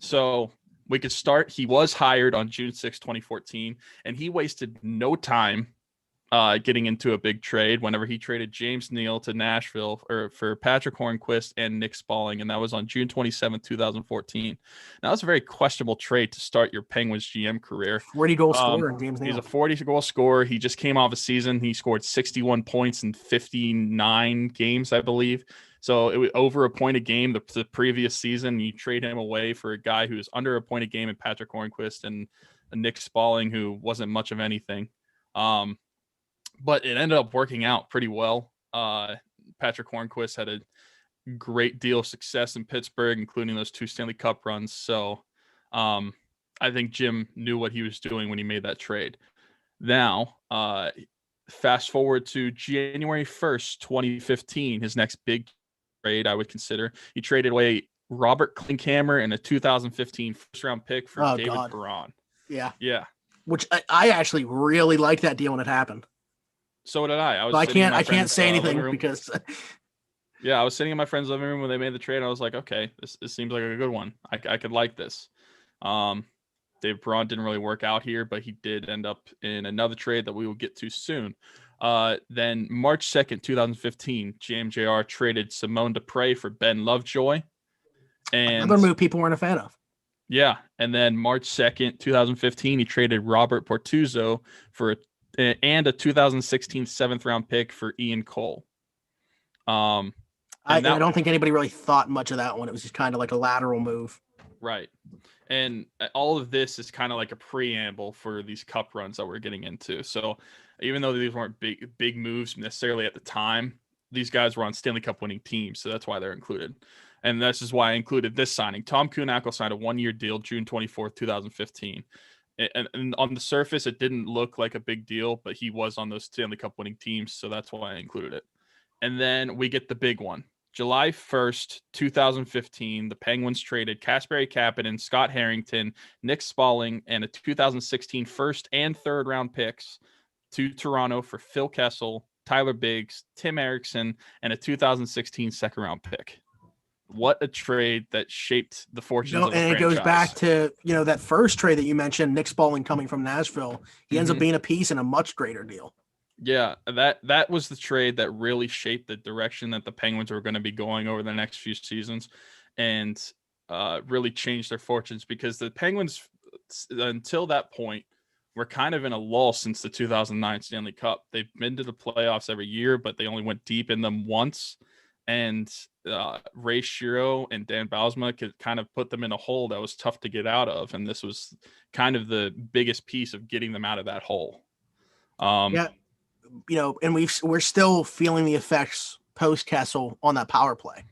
So we could start. He was hired on June 6, 2014, and he wasted no time getting into a big trade whenever he traded James Neal to Nashville for Patrick Hornquist and Nick Spalling, and that was on June 27, 2014. Now, that's a very questionable trade to start your Penguins GM career. 40-goal scorer, James Neal. He's a 40-goal scorer. He just came off a season. He scored 61 points in 59 games, I believe. So it was over a point a game the previous season. You trade him away for a guy who was under a point a game in Patrick Hornquist and Nick Spalling, who wasn't much of anything. But it ended up working out pretty well. Patrick Hornquist had a great deal of success in Pittsburgh, including those 2 Stanley Cup runs. So I think Jim knew what he was doing when he made that trade. Now, fast forward to January 1st, 2015, his next big trade I would consider. He traded away Robert Klinkhammer, and a 2015 first-round pick for Oh David God, Perron. yeah. Yeah. Which I actually really liked that deal when it happened. So did I. I was But sitting in my I can't friend's say living anything room. because Yeah, I was sitting in my friend's living room when they made the trade. I was like, okay, this seems like a good one. I could like this. Dave Braun didn't really work out here, but he did end up in another trade that we will get to soon. Then March 2nd, 2015, JMJR traded Simone Dupre for Ben Lovejoy. And another move people weren't a fan of. yeah, and then March 2nd, 2015, he traded Robert Portuzzo for a 2016 seventh round pick for Ian Cole. I And that don't think anybody really thought much of that one. It was just kind of like a lateral move. right. And all of this is kind of like a preamble for these cup runs that we're getting into. So even though these weren't big moves necessarily at the time, these guys were on Stanley Cup winning teams, so that's why they're included. And this is why I included this signing. Tom Kuhnhackl signed a 1-year deal June 24th, 2015. And on the surface, it didn't look like a big deal, but he was on those Stanley Cup winning teams, so that's why I included it. And then we get the big one. July 1st, 2015, the Penguins traded Kasperi Kapanen, Scott Harrington, Nick Spalling, and a 2016 first and third round picks to Toronto for Phil Kessel, Tyler Biggs, Tim Erickson, and a 2016 second round pick. What a trade that shaped the fortunes of the franchise. And it goes back to, that first trade that you mentioned, Nick Spalling coming from Nashville. He ends up being a piece in a much greater deal. Yeah, that was the trade that really shaped the direction that the Penguins were going to be going over the next few seasons, and really changed their fortunes, because the Penguins, until that point, were kind of in a lull since the 2009 Stanley Cup. They've been to the playoffs every year, but they only went deep in them once, and Ray Shero and Dan Bylsma could kind of put them in a hole that was tough to get out of, and this was kind of the biggest piece of getting them out of that hole. Yeah. And we're still feeling the effects post Kessel on that power play.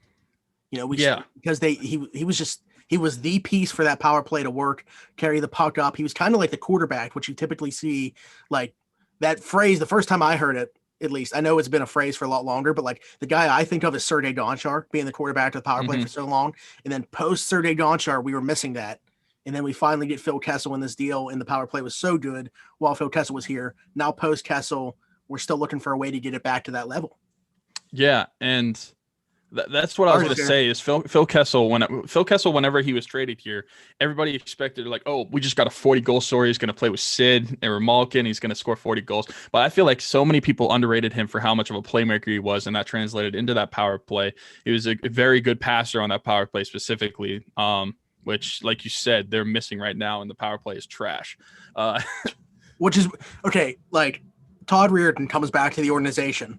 Because he was the piece for that power play to work, carry the puck up. He was kind of like the quarterback, which you typically see, like that phrase. The first time I heard it, at least, I know it's been a phrase for a lot longer, but like the guy I think of is Sergei Gonchar being the quarterback of the power play for so long. And then post Sergei Gonchar, we were missing that. And then we finally get Phil Kessel in this deal, and the power play was so good while Phil Kessel was here. Now post Kessel, we're still looking for a way to get it back to that level. Yeah, and that's what I was going to say is Phil Kessel. Phil Kessel, whenever he was traded here, everybody expected, like, oh, we just got a 40-goal story. He's going to play with Sid or Malkin. He's going to score 40 goals. But I feel like so many people underrated him for how much of a playmaker he was, and that translated into that power play. He was a very good passer on that power play specifically, which, like you said, they're missing right now, and the power play is trash. Which is, okay, like, Todd Reirden comes back to the organization.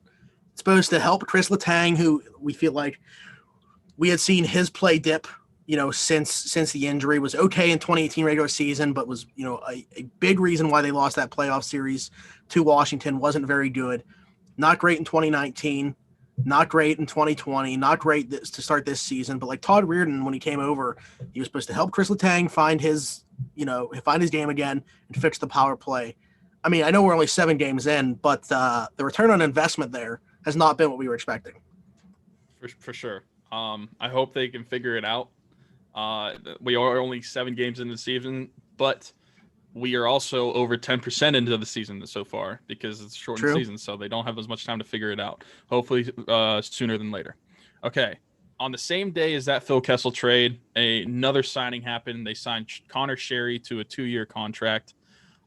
It's supposed to help Chris Letang, who we feel like we had seen his play dip, since the injury. Was okay in 2018 regular season, but was, a big reason why they lost that playoff series to Washington. Wasn't very good. Not great in 2019. Not great in 2020. Not great to start this season. But like Todd Reirden, when he came over, he was supposed to help Chris Letang find his game again and fix the power play. I mean, I know we're only 7 games in, but the return on investment there has not been what we were expecting. For sure. I hope they can figure it out. We are only 7 games into the season, but we are also over 10% into the season so far, because it's a shortened season, so they don't have as much time to figure it out. Hopefully sooner than later. Okay. On the same day as that Phil Kessel trade, another signing happened. They signed Connor Sherry to a 2-year contract.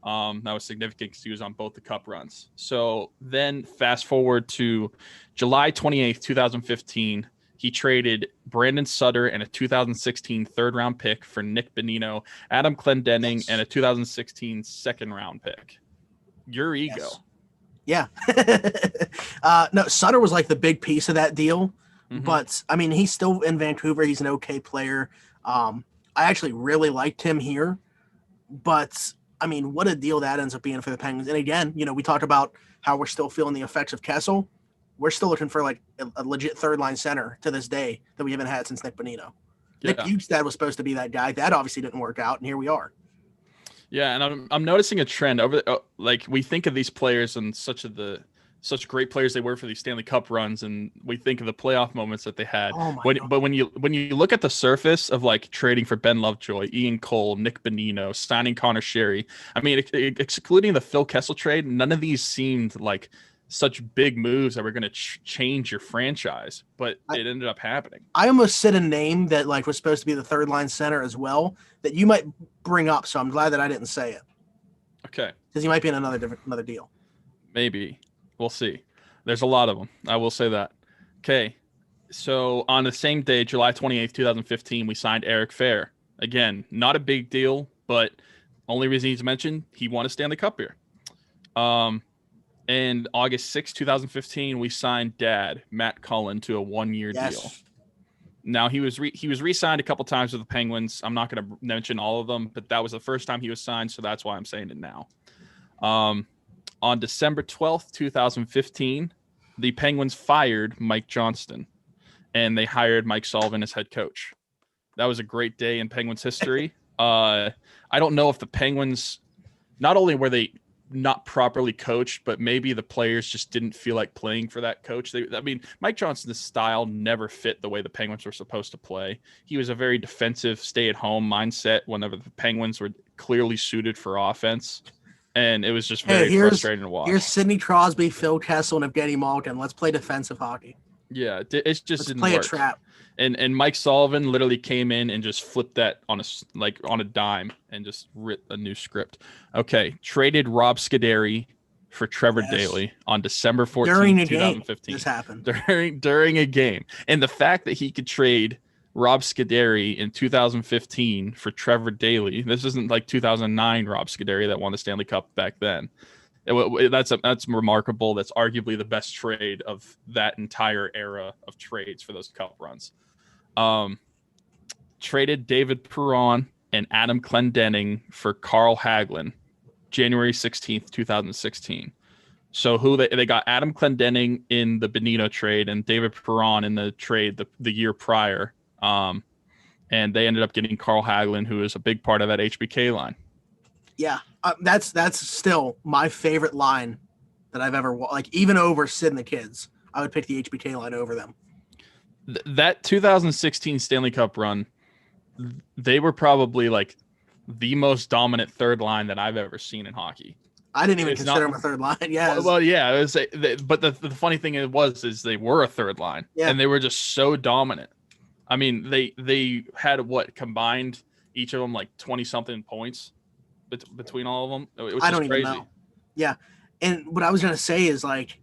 That was significant because he was on both the cup runs. So then fast forward to July 28th, 2015, he traded Brandon Sutter and a 2016 third-round pick for Nick Bonino, Adam Clendenning, and a 2016 second-round pick. Your ego. Yes. Yeah. No, Sutter was like the big piece of that deal. But, I mean, he's still in Vancouver. He's an okay player. I actually really liked him here. But, I mean, what a deal that ends up being for the Penguins. And again, we talked about how we're still feeling the effects of Kessel. We're still looking for like a legit third-line center to this day that we haven't had since Nick Bonino. Yeah. Nick Bjugstad was supposed to be that guy. That obviously didn't work out, and here we are. Yeah, and I'm noticing a trend over like we think of these players in such of the such great players they were for these Stanley Cup runs, and we think of the playoff moments that they had. Oh my God. But when you look at the surface of like trading for Ben Lovejoy, Ian Cole, Nick Bonino, signing Connor Sherry, I mean, excluding the Phil Kessel trade, none of these seemed like such big moves that were going to change your franchise, but it ended up happening. I almost said a name that like was supposed to be the third line center as well that you might bring up, so I'm glad that I didn't say it. Okay, because he might be in another deal. Maybe. We'll see. There's a lot of them. I will say that. Okay. So on the same day, July 28th, 2015, we signed Eric Fair. Again, not a big deal, but only reason he's mentioned, he won a Stanley Cup here. And August 6th, 2015, we signed Dad, Matt Cullen, to a 1-year deal. Now, he was re-signed a couple times with the Penguins. I'm not going to mention all of them, but that was the first time he was signed, so that's why I'm saying it now. On December 12th, 2015, the Penguins fired Mike Johnston, and they hired Mike Sullivan as head coach. That was a great day in Penguins history. I don't know if the Penguins, not only were they not properly coached, but maybe the players just didn't feel like playing for that coach. Mike Johnston's style never fit the way the Penguins were supposed to play. He was a very defensive, stay-at-home mindset whenever the Penguins were clearly suited for offense. And it was just very frustrating to watch. Here's Sidney Crosby, Phil Kessel, and Evgeny Malkin. Let's play defensive hockey. Yeah, it's just Let's didn't play work. a trap. And Mike Sullivan literally came in and just flipped that on a dime and just writ a new script. Okay, traded Rob Scuderi for Trevor Daley on December 14th, 2015. This happened during a game, and the fact that he could trade Rob Scuderi in 2015 for Trevor Daley. This isn't like 2009 Rob Scuderi that won the Stanley Cup back then. That's remarkable. That's arguably the best trade of that entire era of trades for those cup runs. Traded David Perron and Adam Clendenning for Carl Hagelin, January 16th, 2016. So they got Adam Clendenning in the Bonino trade and David Perron in the trade the year prior. And they ended up getting Carl Hagelin, who is a big part of that HBK line. Yeah, that's still my favorite line that I've ever like. Even over Sid and the Kids, I would pick the HBK line over them. That 2016 Stanley Cup run, they were probably like the most dominant third line that I've ever seen in hockey. I didn't even consider them a third line. Yeah. Well, yeah. It was, but the funny thing is they were a third line, and they were just so dominant. I mean, they had what combined each of them like 20 something points between all of them. It was I don't crazy. even know. Yeah, and what I was gonna say is like,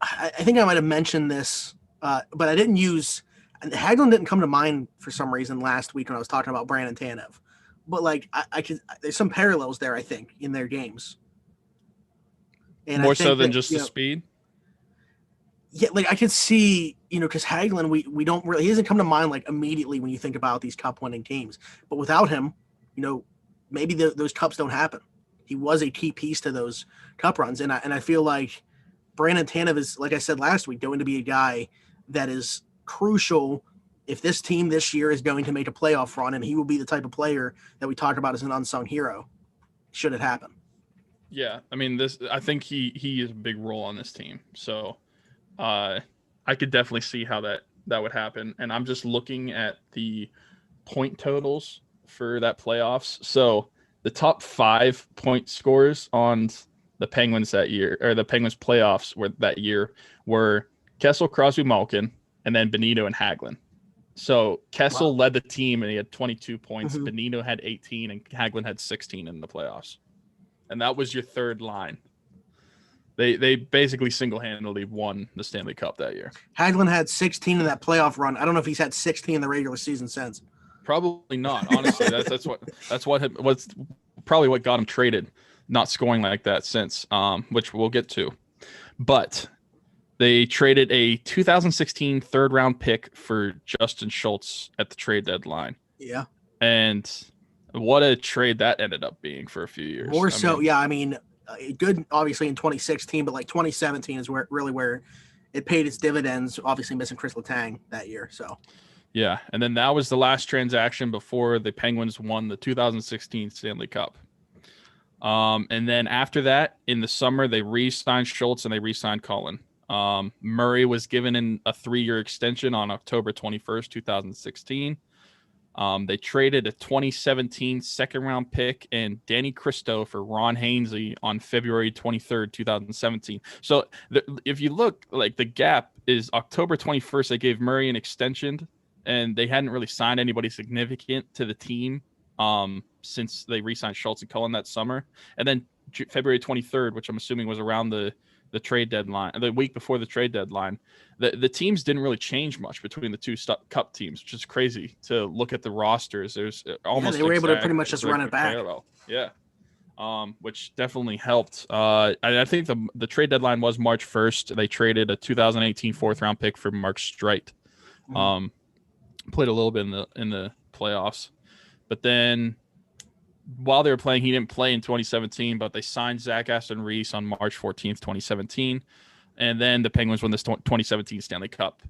I think I might have mentioned this, but I didn't use. Hagelin didn't come to mind for some reason last week when I was talking about Brandon Tanev, but like I could. There's some parallels there, I think, in their games. And more so than just the speed. Yeah, like I could see, because Hagelin, we don't really, he doesn't come to mind like immediately when you think about these cup winning teams. But without him, maybe those cups don't happen. He was a key piece to those cup runs, and I feel like Brandon Tanev is, like I said last week, going to be a guy that is crucial if this team this year is going to make a playoff run, and he will be the type of player that we talk about as an unsung hero, should it happen. Yeah, I mean, I think he is a big role on this team, so I could definitely see how that would happen. And I'm just looking at the point totals for that playoffs. So the top 5 point scorers on the Penguins that year, or the Penguins playoffs that year, were Kessel, Crosby, Malkin, and then Bonino and Hagelin. So Kessel led the team and he had 22 points. Mm-hmm. Bonino had 18 and Hagelin had 16 in the playoffs. And that was your third line. They basically single-handedly won the Stanley Cup that year. Hagelin had 16 in that playoff run. I don't know if he's had 16 in the regular season since. Probably not. Honestly, that's what's probably what got him traded. Not scoring like that since, which we'll get to. But they traded a 2016 third-round pick for Justin Schultz at the trade deadline. Yeah, and what a trade that ended up being for a few years. More so, yeah. I mean, good obviously in 2016, but like 2017 is where it paid its dividends. Obviously missing Chris Letang that year. So yeah, and then that was the last transaction before the Penguins won the 2016 Stanley Cup. And then after that, in the summer, they re-signed Schultz and they re-signed Cullen. Murray was given a 3-year extension on October 21st, 2016. They traded a 2017 second-round pick and Danny Cristo for Ron Hainsey on February 23rd, 2017. So if you look, like, the gap is October 21st, they gave Murray an extension, and they hadn't really signed anybody significant to the team since they re-signed Schultz and Cullen that summer. And then February 23rd, which I'm assuming was around the trade deadline, the week before the trade deadline, the teams didn't really change much between the two cup teams, which is crazy to look at the rosters. There's almost they were able to pretty much just run it back. Parallel. Yeah. Which definitely helped. I think the trade deadline was March 1st. They traded a 2018 4th round pick for Mark Streit. Played a little bit in the playoffs, but then while they were playing, he didn't play in 2017, but they signed Zach Aston Reese on March 14th, 2017. And then the Penguins won this 2017 Stanley Cup.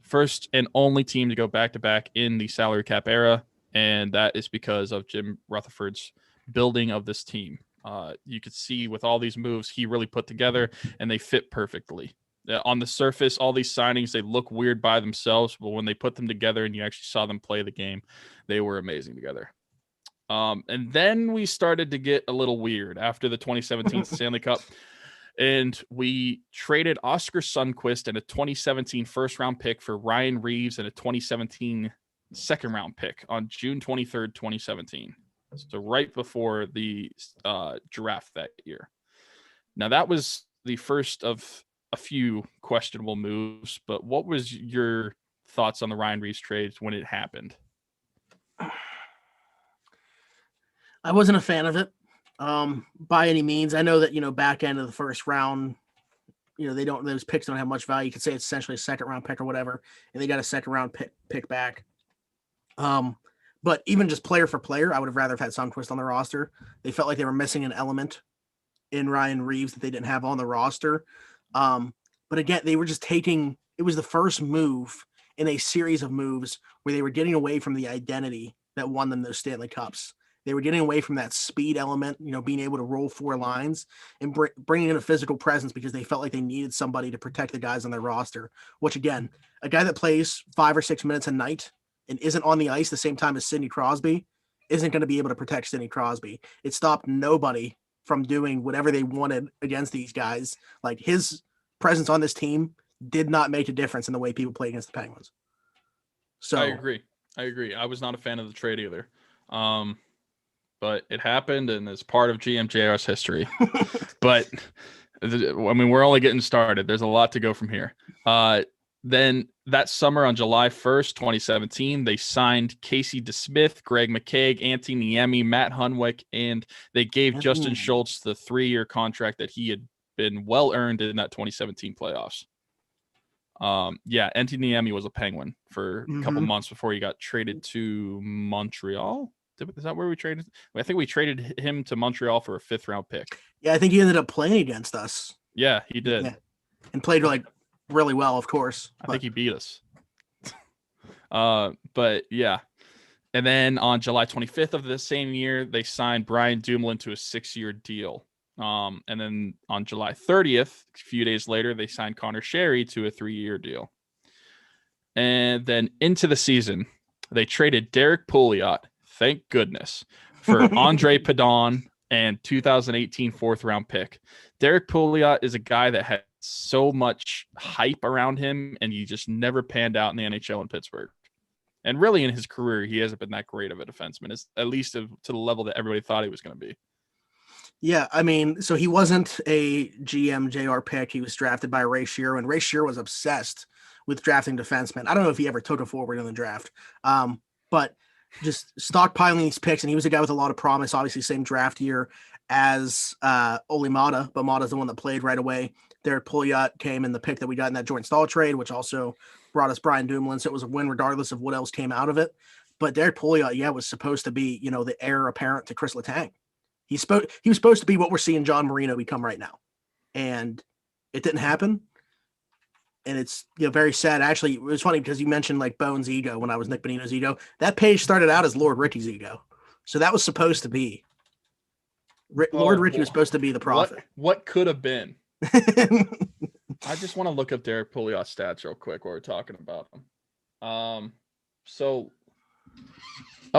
First and only team to go back-to-back in the salary cap era, and that is because of Jim Rutherford's building of this team. You could see with all these moves he really put together, and they fit perfectly. On the surface, all these signings, they look weird by themselves, but when they put them together and you actually saw them play the game, they were amazing together. And then we started to get a little weird after the 2017 Stanley Cup. And we traded Oscar Sundqvist and a 2017 first-round pick for Ryan Reeves and a 2017 second-round pick on June 23rd, 2017. So right before the draft that year. Now, that was the first of a few questionable moves, but what was your thoughts on the Ryan Reeves trade when it happened? I wasn't a fan of it by any means. I know that, back end of the first round, those picks don't have much value. You could say it's essentially a second round pick or whatever, and they got a second round pick back. But even just player for player, I would have rather have had Sundqvist on the roster. They felt like they were missing an element in Ryan Reeves that they didn't have on the roster. But again, they were just it was the first move in a series of moves where they were getting away from the identity that won them those Stanley Cups. They were getting away from that speed element, being able to roll 4 lines and bringing in a physical presence because they felt like they needed somebody to protect the guys on their roster, which, again, a guy that plays 5 or 6 minutes a night and isn't on the ice the same time as Sidney Crosby isn't going to be able to protect Sidney Crosby. It stopped nobody from doing whatever they wanted against these guys. Like, his presence on this team did not make a difference in the way people play against the Penguins. So I agree. I was not a fan of the trade either. But it happened, and it's part of GMJR's history. But we're only getting started. There's a lot to go from here. Then that summer on July 1st, 2017, they signed Casey DeSmith, Greg McKaig, Antti Niemi, Matt Hunwick, and they gave Justin Schultz the 3-year contract that he had been well earned in that 2017 playoffs. Antti Niemi was a Penguin for a couple months before he got traded to Montreal. Is that where we traded? I think we traded him to Montreal for a 5th round pick. Yeah, I think he ended up playing against us. Yeah, he did. Yeah. And played really well, of course. I think he beat us. But yeah. And then on July 25th of the same year, they signed Brian Dumoulin to a 6-year deal. And then on July 30th, a few days later, they signed Connor Sherry to a 3-year deal. And then into the season, they traded Derek Pouliot, thank goodness, for Andre Padon and 2018 4th round pick. Derek Pouliot is a guy that had so much hype around him, and he just never panned out in the NHL in Pittsburgh. And really in his career, he hasn't been that great of a defenseman, at least to the level that everybody thought he was going to be. Yeah, I mean, so he wasn't a GM-JR pick. He was drafted by Ray Shero, and Ray Shero was obsessed with drafting defensemen. I don't know if he ever took a forward in the draft, but just stockpiling these picks, and he was a guy with a lot of promise. Obviously, same draft year as Olli Maatta, but Maatta's the one that played right away. Derek Pouliot came in the pick that we got in that joint stall trade, which also brought us Brian Dumoulin, so it was a win regardless of what else came out of it. But Derek Pouliot, was supposed to be, the heir apparent to Chris Letang. He was supposed to be what we're seeing John Marino become right now, and it didn't happen. And it's very sad. Actually, it was funny because you mentioned like Bones' ego when I was Nick Bonino's ego. That page started out as Lord Ricky's ego, so that was supposed to be Lord Ricky was supposed to be the prophet. What could have been? I just want to look up Derek Pouliot's stats real quick while we're talking about him.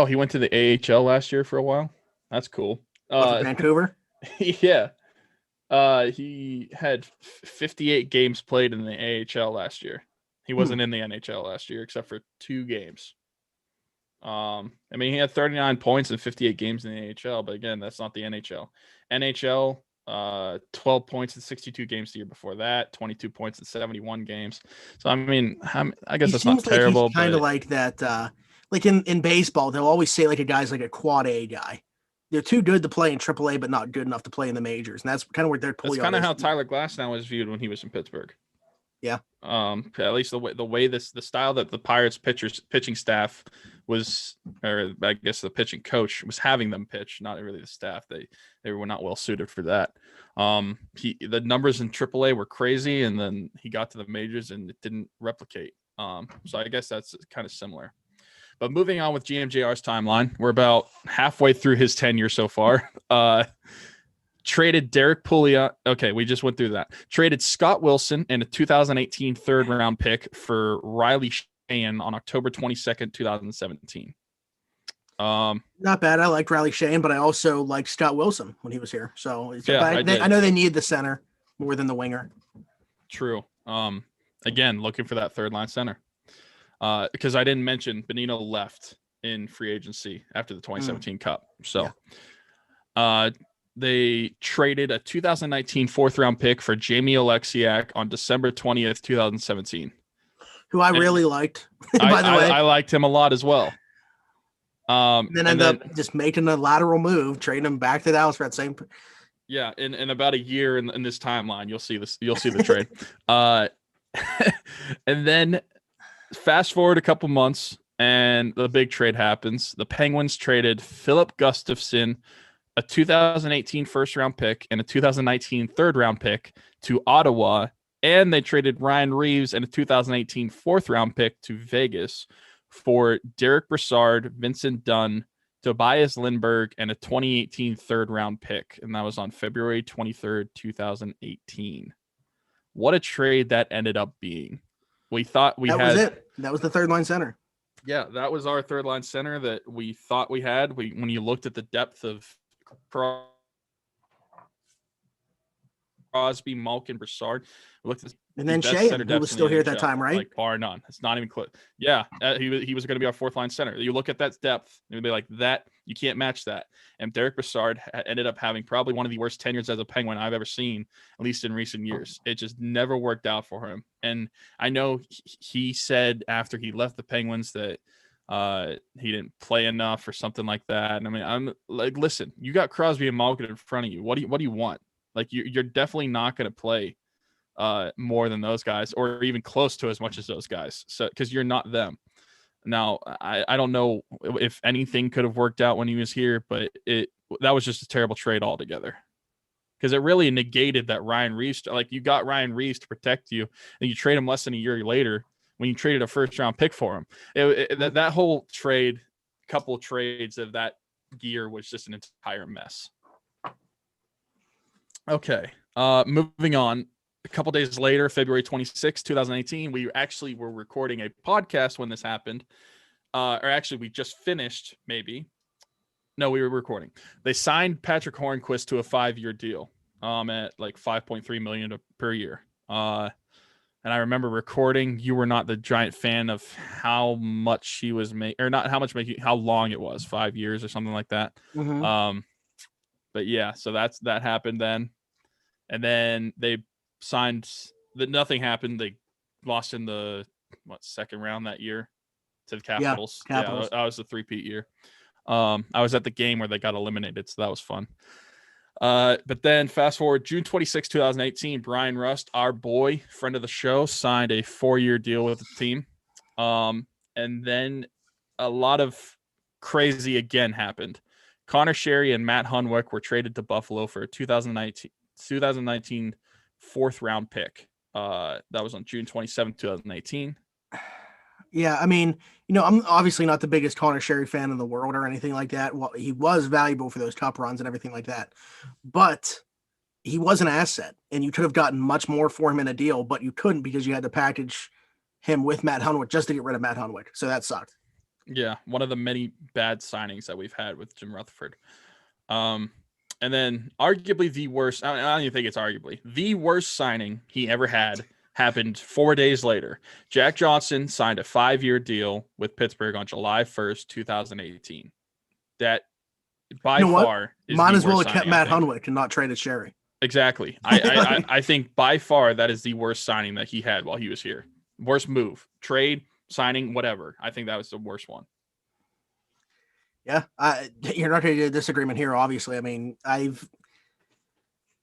He went to the AHL last year for a while. That's cool. Vancouver? Yeah. He had 58 games played in the AHL last year. He wasn't in the NHL last year except for 2 games. He had 39 points in 58 games in the AHL, but again, that's not the NHL. NHL, 12 points in 62 games the year before that, 22 points in 71 games. So, I guess that's not terrible. He's kind of like that, like in baseball, they'll always say like a guy's like a quad A guy. They're too good to play in AAA, but not good enough to play in the majors. And that's kind of where they're pulling. That's kind of how Tyler Glasnow was viewed when he was in Pittsburgh. Yeah. At least the style that the Pirates pitching staff was, or I guess the pitching coach was having them pitch, not really the staff. They were not well suited for that. The numbers in AAA were crazy, and then he got to the majors and it didn't replicate. So I guess that's kind of similar. But moving on with GMJR's timeline, we're about halfway through his tenure so far. Traded Derek Pouliot. Okay, we just went through that. Traded Scott Wilson and a 2018 third-round pick for Riley Shane on October 22nd, 2017. Not bad. I liked Riley Shane, but I also liked Scott Wilson when he was here. So I know they need the center more than the winger. True. Again, looking for that third-line center. Because I didn't mention Bonino left in free agency after the 2017 Cup. So they traded a 2019 fourth-round pick for Jamie Oleksiak on December 20th, 2017. Who I really liked, by the way. I liked him a lot as well. Then ended up just making a lateral move, trading him back to Dallas for that same. Yeah, in about a year in this timeline, you'll see this. You'll see the trade. And then fast forward a couple months, and the big trade happens. The Penguins traded Philip Gustafson, a 2018 first-round pick, and a 2019 third-round pick to Ottawa, and they traded Ryan Reeves and a 2018 fourth-round pick to Vegas for Derek Brassard, Vincent Dunn, Tobias Lindbergh, and a 2018 third-round pick, and that was on February 23rd, 2018. What a trade that ended up being. We thought that was it. That was the third-line center. Yeah, that was our third-line center that we thought we had. When you looked at the depth of Crosby, Malkin, Brassard, looked at and then Sheahan, who was still here at that time, right? Like bar none. It's not even close. Yeah, he was going to be our fourth-line center. You look at that depth, and you'd be like, that you can't match that. And Derek Brassard ended up having probably one of the worst tenures as a Penguin I've ever seen, at least in recent years. It just never worked out for him. And I know he said after he left the Penguins that he didn't play enough or something like that. And I'm like, listen, you got Crosby and Malkin in front of you. What do you want? Like, you're definitely not going to play more than those guys, or even close to as much as those guys. So, because you're not them. Now, I don't know if anything could have worked out when he was here, but that was just a terrible trade altogether. Because it really negated that Ryan Reeves. Like, you got Ryan Reeves to protect you, and you trade him less than a year later when you traded a first-round pick for him. That whole trade, couple of trades of that year was just an entire mess. Okay, moving on. A couple days later, February 26, 2018, we actually were recording a podcast when this happened. Or actually, we just finished, maybe. No, we were recording. They signed Patrick Hornquist to a 5-year deal at like $5.3 million per year. And I remember recording. You were not the giant fan of how much he was making, or not how much making, how long it was, 5 years or something like that. Mm-hmm. But yeah, so that happened then. And then they signed that nothing happened. They lost in the second round that year to the Capitals. Yeah, Capitals. That was the 3-peat year. I was at the game where they got eliminated, so that was fun. But then fast forward June 26, 2018, Brian Rust, our boy, friend of the show, signed a 4-year deal with the team. And then a lot of crazy again happened. Connor Sherry and Matt Hunwick were traded to Buffalo for a 2019 fourth round pick. That was on June 27, 2018. Yeah, I mean, I'm obviously not the biggest Connor Sherry fan in the world or anything like that. Well, he was valuable for those cup runs and everything like that, but he was an asset, and you could have gotten much more for him in a deal, but you couldn't because you had to package him with Matt Hunwick just to get rid of Matt Hunwick. So that sucked. Yeah, one of the many bad signings that we've had with Jim Rutherford. And then arguably the worst, I don't even think it's arguably, the worst signing he ever had happened 4 days later. Jack Johnson signed a 5-year deal with Pittsburgh on July 1st, 2018. That by You know what? far is Might the as well worst have kept signing, I Matt think. Hunwick and not traded Sherry. Exactly. I think by far that is the worst signing that he had while he was here. Worst move, trade, signing, whatever. I think that was the worst one. Yeah, you're not going to get a disagreement here. Obviously, I mean,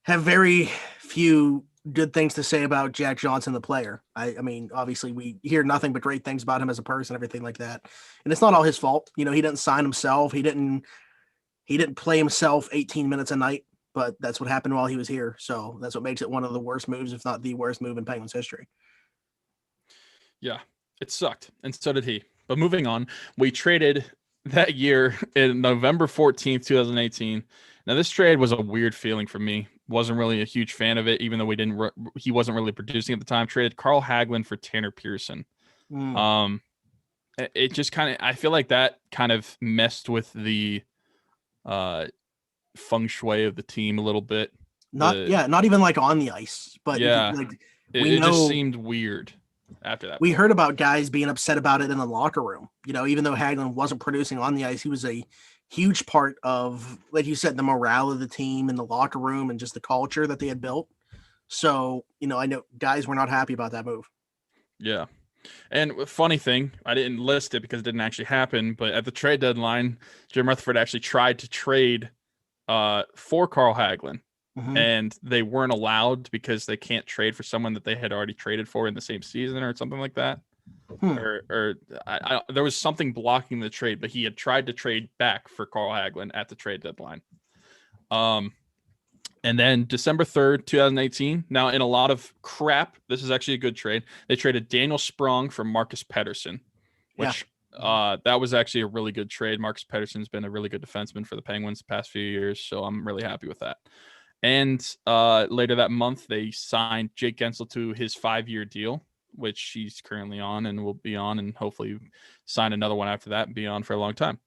have very few good things to say about Jack Johnson, the player. I mean, obviously, we hear nothing but great things about him as a person, everything like that. And it's not all his fault. He didn't sign himself. He didn't play himself 18 minutes a night. But that's what happened while he was here. So that's what makes it one of the worst moves, if not the worst move in Penguins history. Yeah, it sucked, and so did he. But moving on, we traded that year in November 14th, 2018. Now, this trade was a weird feeling for me. Wasn't really a huge fan of it, even though he wasn't really producing at the time. Traded Carl Hagelin for Tanner Pearson. Mm. It just kind of, I feel like that kind of messed with the feng shui of the team a little bit. Not even like on the ice, but Yeah, like we it just know seemed weird after that we point. heard about guys being upset about it in the locker room. Even though Hagelin wasn't producing on the ice, he was a huge part of, like you said, the morale of the team and the locker room and just the culture that they had built. So, I know guys were not happy about that move. Yeah. And funny thing, I didn't list it because it didn't actually happen, but at the trade deadline, Jim Rutherford actually tried to trade for Carl Hagelin, Mm-hmm. and they weren't allowed because they can't trade for someone that they had already traded for in the same season or something like that. Hmm. Or there was something blocking the trade, but he had tried to trade back for Carl Hagelin at the trade deadline. And then December 3rd, 2018. Now, in a lot of crap, this is actually a good trade. They traded Daniel Sprong for Marcus Pettersson, Yeah. which that was actually a really good trade. Marcus Pettersson's been a really good defenseman for the Penguins the past few years, so I'm really happy with that. And later that month, they signed Jake Gensel to his 5-year deal, which he's currently on and will be on, and hopefully sign another one after that and be on for a long time.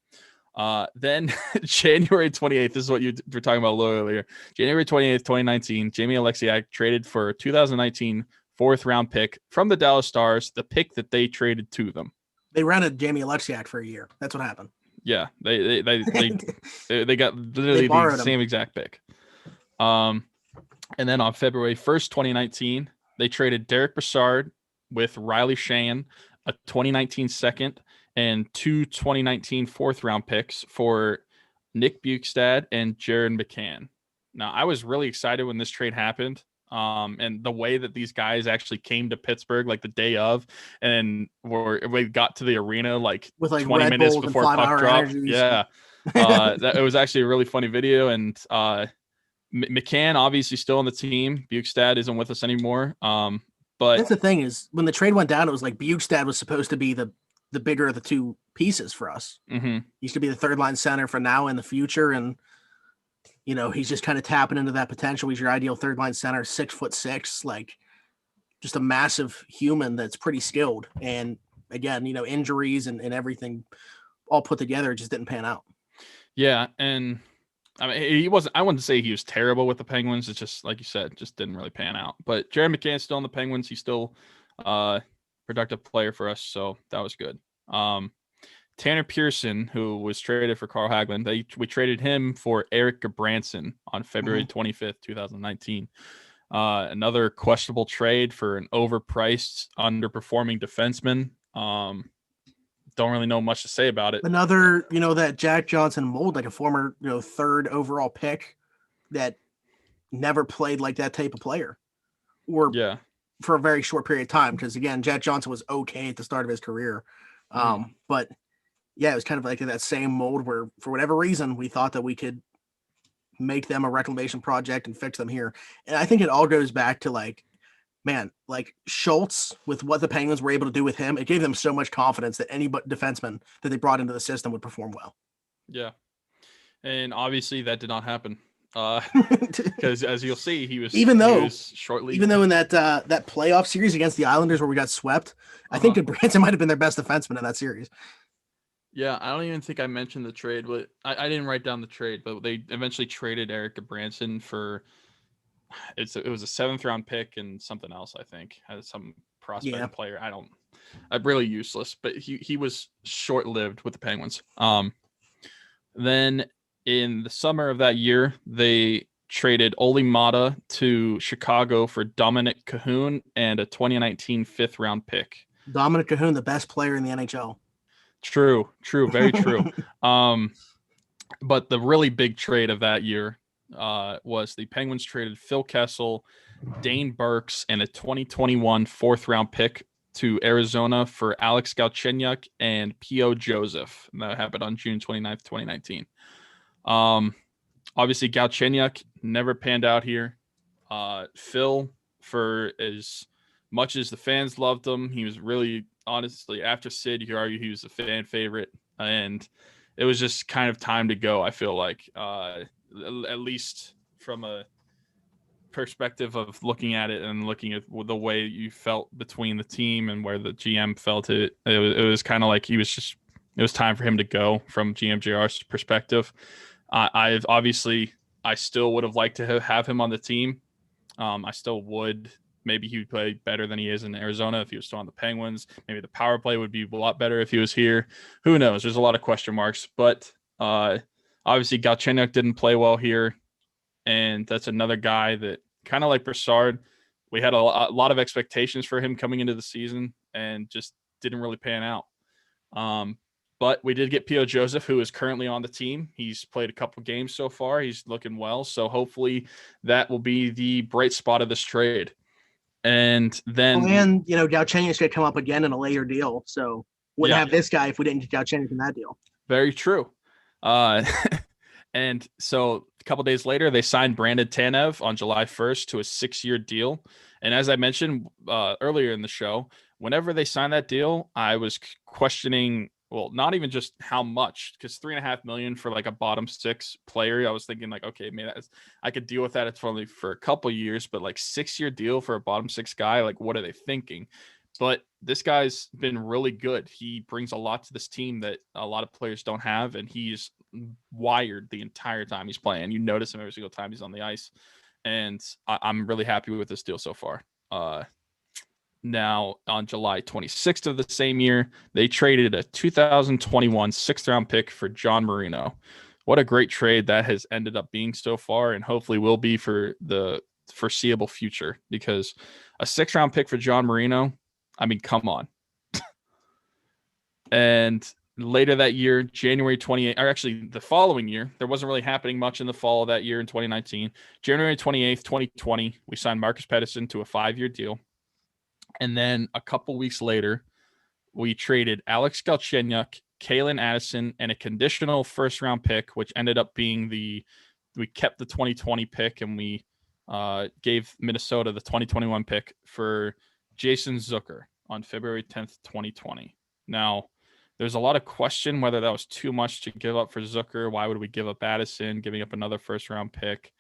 Then January 28th, this is what you were talking about a little earlier. January 28th, 2019, Jamie Alexiak traded for a 2019 4th-round pick from the Dallas Stars, the pick that they traded to them. They rented Jamie Alexiak for a year. That's what happened. Yeah, they got literally the same exact pick. And then on February 1st, 2019, they traded Derek Brassard with Riley Sheahan, a 2019 second, and 2 2019 4th-round picks for Nick Bukestad and Jared McCann. Now, I was really excited when this trade happened, and the way that these guys actually came to Pittsburgh like the day of, and we got to the arena like with like 20 Red minutes Bulls and before puck drop. energies. Yeah, that it was actually a really funny video, and McCann obviously still on the team. Bukestad isn't with us anymore. But that's the thing is when the trade went down, it was like Bukestad was supposed to be the bigger of the two pieces for us. Mm-hmm. He used to be the third line center for now and the future, and he's just kind of tapping into that potential. He's your ideal third line center, 6'6", like just a massive human that's pretty skilled. And again, injuries and everything all put together, it just didn't pan out. Yeah, and I mean, he wasn't. I wouldn't say he was terrible with the Penguins. It's just like you said, just didn't really pan out. But Jared McCann's still on the Penguins. He's still productive player for us, so that was good. Tanner Pearson, who was traded for Carl Hagelin, we traded him for Eric Gabranson on February 25th, 2019. Another questionable trade for an overpriced, underperforming defenseman. Don't really know much to say about it. Another, that Jack Johnson mold, like a former, 3rd overall pick that never played like that type of player, or for a very short period of time. Because again, Jack Johnson was okay at the start of his career, but yeah, it was kind of like in that same mold where, for whatever reason, we thought that we could make them a reclamation project and fix them here. And I think it all goes back to like man, like Schultz, with what the Penguins were able to do with him, it gave them so much confidence that any defenseman that they brought into the system would perform well. Yeah. And obviously that did not happen. Because as you'll see, he was even though shortly. even though in that playoff series against the Islanders where we got swept, I think Branson might have been their best defenseman in that series. Yeah, I don't even think I mentioned the trade, but I didn't write down the trade, but they eventually traded Eric Branson for it was a 7th round pick and something else, I think. Had some prospect player. I'm really useless, but he was short-lived with the Penguins. Then in the summer of that year, they traded Oli Mata to Chicago for Dominic Cahoon and a 2019 5th round pick. Dominic Cahoon, the best player in the NHL. True, very true. But the really big trade of that year was the Penguins traded Phil Kessel, Dane Burks, and a 2021 4th round pick to Arizona for Alex Galchenyuk and P.O. Joseph. And that happened on June 29th, 2019. Obviously, Galchenyuk never panned out here. Phil, for as much as the fans loved him, he was really, honestly, after Sid, you could argue he was a fan favorite. And it was just kind of time to go, I feel like, at least from a perspective of looking at it and looking at the way you felt between the team and where the GM felt it. It was kind of like it was time for him to go from GM JR's perspective. I still would have liked to have him on the team. I still would. Maybe he would play better than he is in Arizona if he was still on the Penguins. Maybe the power play would be a lot better if he was here. Who knows? There's a lot of question marks. But obviously, Galchenyuk didn't play well here. And that's another guy that, kind of like Brassard, we had a lot of expectations for him coming into the season and just didn't really pan out. But we did get P.O. Joseph, who is currently on the team. He's played a couple games so far. He's looking well. So hopefully that will be the bright spot of this trade. And then, Galchenyuk's going to come up again in a later deal. So wouldn't have this guy if we didn't get Galchenyuk in that deal. Very true. And so a couple days later, they signed Brandon Tanev on July 1st to a 6-year deal. And as I mentioned earlier in the show, whenever they signed that deal, I was questioning, well, not even just how much, because $3.5 million for like a bottom 6 player. I was thinking like, okay, man, I could deal with that. It's only for a couple years, but like 6-year deal for a bottom 6 guy, like what are they thinking? But this guy's been really good. He brings a lot to this team that a lot of players don't have, and he's wired the entire time he's playing. You notice him every single time he's on the ice, and I'm really happy with this deal so far. Now, on July 26th of the same year, they traded a 2021 6th round pick for John Marino. What a great trade that has ended up being so far, and hopefully will be for the foreseeable future, because a 6th round pick for John Marino, I mean, come on. And later that year, January 28th, or actually the following year, there wasn't really happening much in the fall of that year in 2019. January 28th, 2020, we signed Marcus Pettersson to a 5-year deal. And then a couple weeks later, we traded Alex Galchenyuk, Kalen Addison, and a conditional 1st round pick, which ended up being we kept the 2020 pick, and we gave Minnesota the 2021 pick for Jason Zucker on February 10th, 2020. Now, there's a lot of question whether that was too much to give up for Zucker. Why would we give up Addison, giving up another 1st round pick?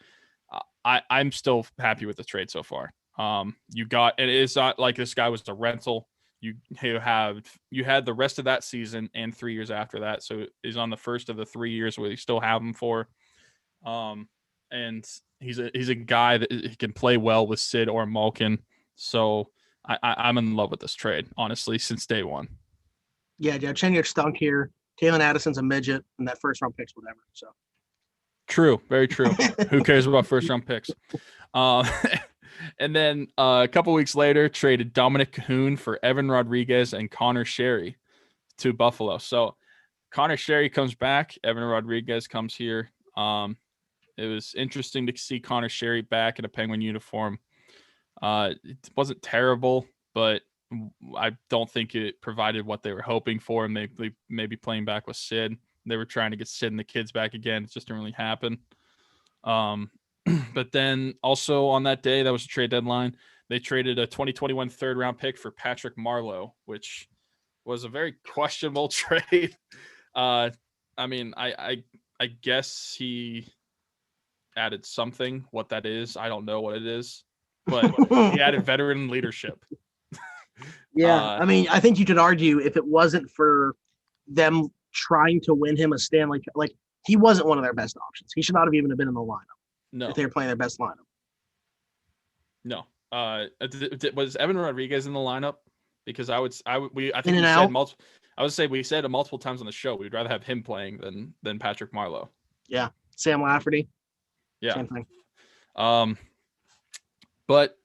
I'm still happy with the trade so far. It is not like this guy was a rental. You had the rest of that season and 3 years after that. So he's on the first of the 3 years where you still have him for. And he's a guy that he can play well with Sid or Malkin. So I'm in love with this trade, honestly, since day one. Yeah, Galchenyuk stunk here. Kalen Addison's a midget, and that 1st round pick's whatever. So true, very true. Who cares about 1st round picks? And then a couple weeks later, traded Dominic Cahoon for Evan Rodriguez and Connor Sherry to Buffalo. So Connor Sherry comes back. Evan Rodriguez comes here. It was interesting to see Connor Sherry back in a Penguin uniform. It wasn't terrible, but I don't think it provided what they were hoping for. And they maybe playing back with Sid. They were trying to get Sid and the kids back again. It just didn't really happen. But then also on that day, that was the trade deadline, they traded a 2021 third round pick for Patrick Marleau, which was a very questionable trade. I mean, I guess he added something. What that is, I don't know what it is, but he added veteran leadership. Yeah, I mean, I think you could argue if it wasn't for them trying to win him a Stanley, like he wasn't one of their best options. He should not have even been in the lineup No, if they were playing their best lineup. no. Was Evan Rodriguez in the lineup? Because I think we said multiple times on the show we'd rather have him playing than Patrick Marleau. Yeah, Sam Lafferty. Yeah, same thing. But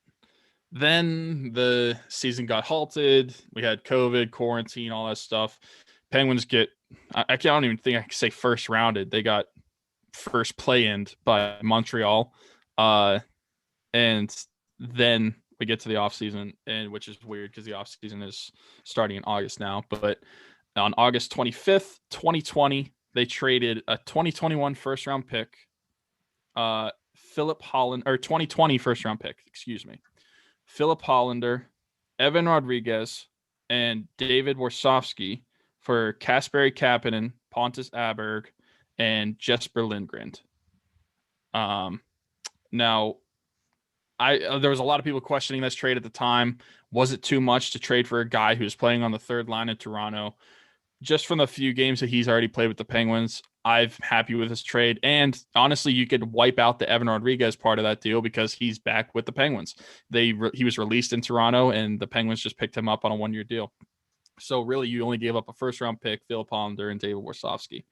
then the season got halted. We had COVID, quarantine, all that stuff. Penguins I don't even think I can say first rounded. They got first play-in by Montreal. And then we get to the offseason, and which is weird because the offseason is starting in August now. But on August 25th, 2020, they traded a 2021 first round pick, Philip Holland, or 2020 first round pick, excuse me. Philip Hollander, Evan Rodriguez, and David Warsofsky for Kasperi Kapanen, Pontus Aberg, and Jesper Lindgren. Now, there was a lot of people questioning this trade at the time. Was it too much to trade for a guy who's playing on the third line in Toronto? Just from the few games that he's already played with the Penguins, I'm happy with this trade. And honestly, you could wipe out the Evan Rodriguez part of that deal because he's back with the Penguins. He was released in Toronto, and the Penguins just picked him up on a one-year deal. So really, you only gave up a first-round pick, Philip Hollander, and David Warsofsky.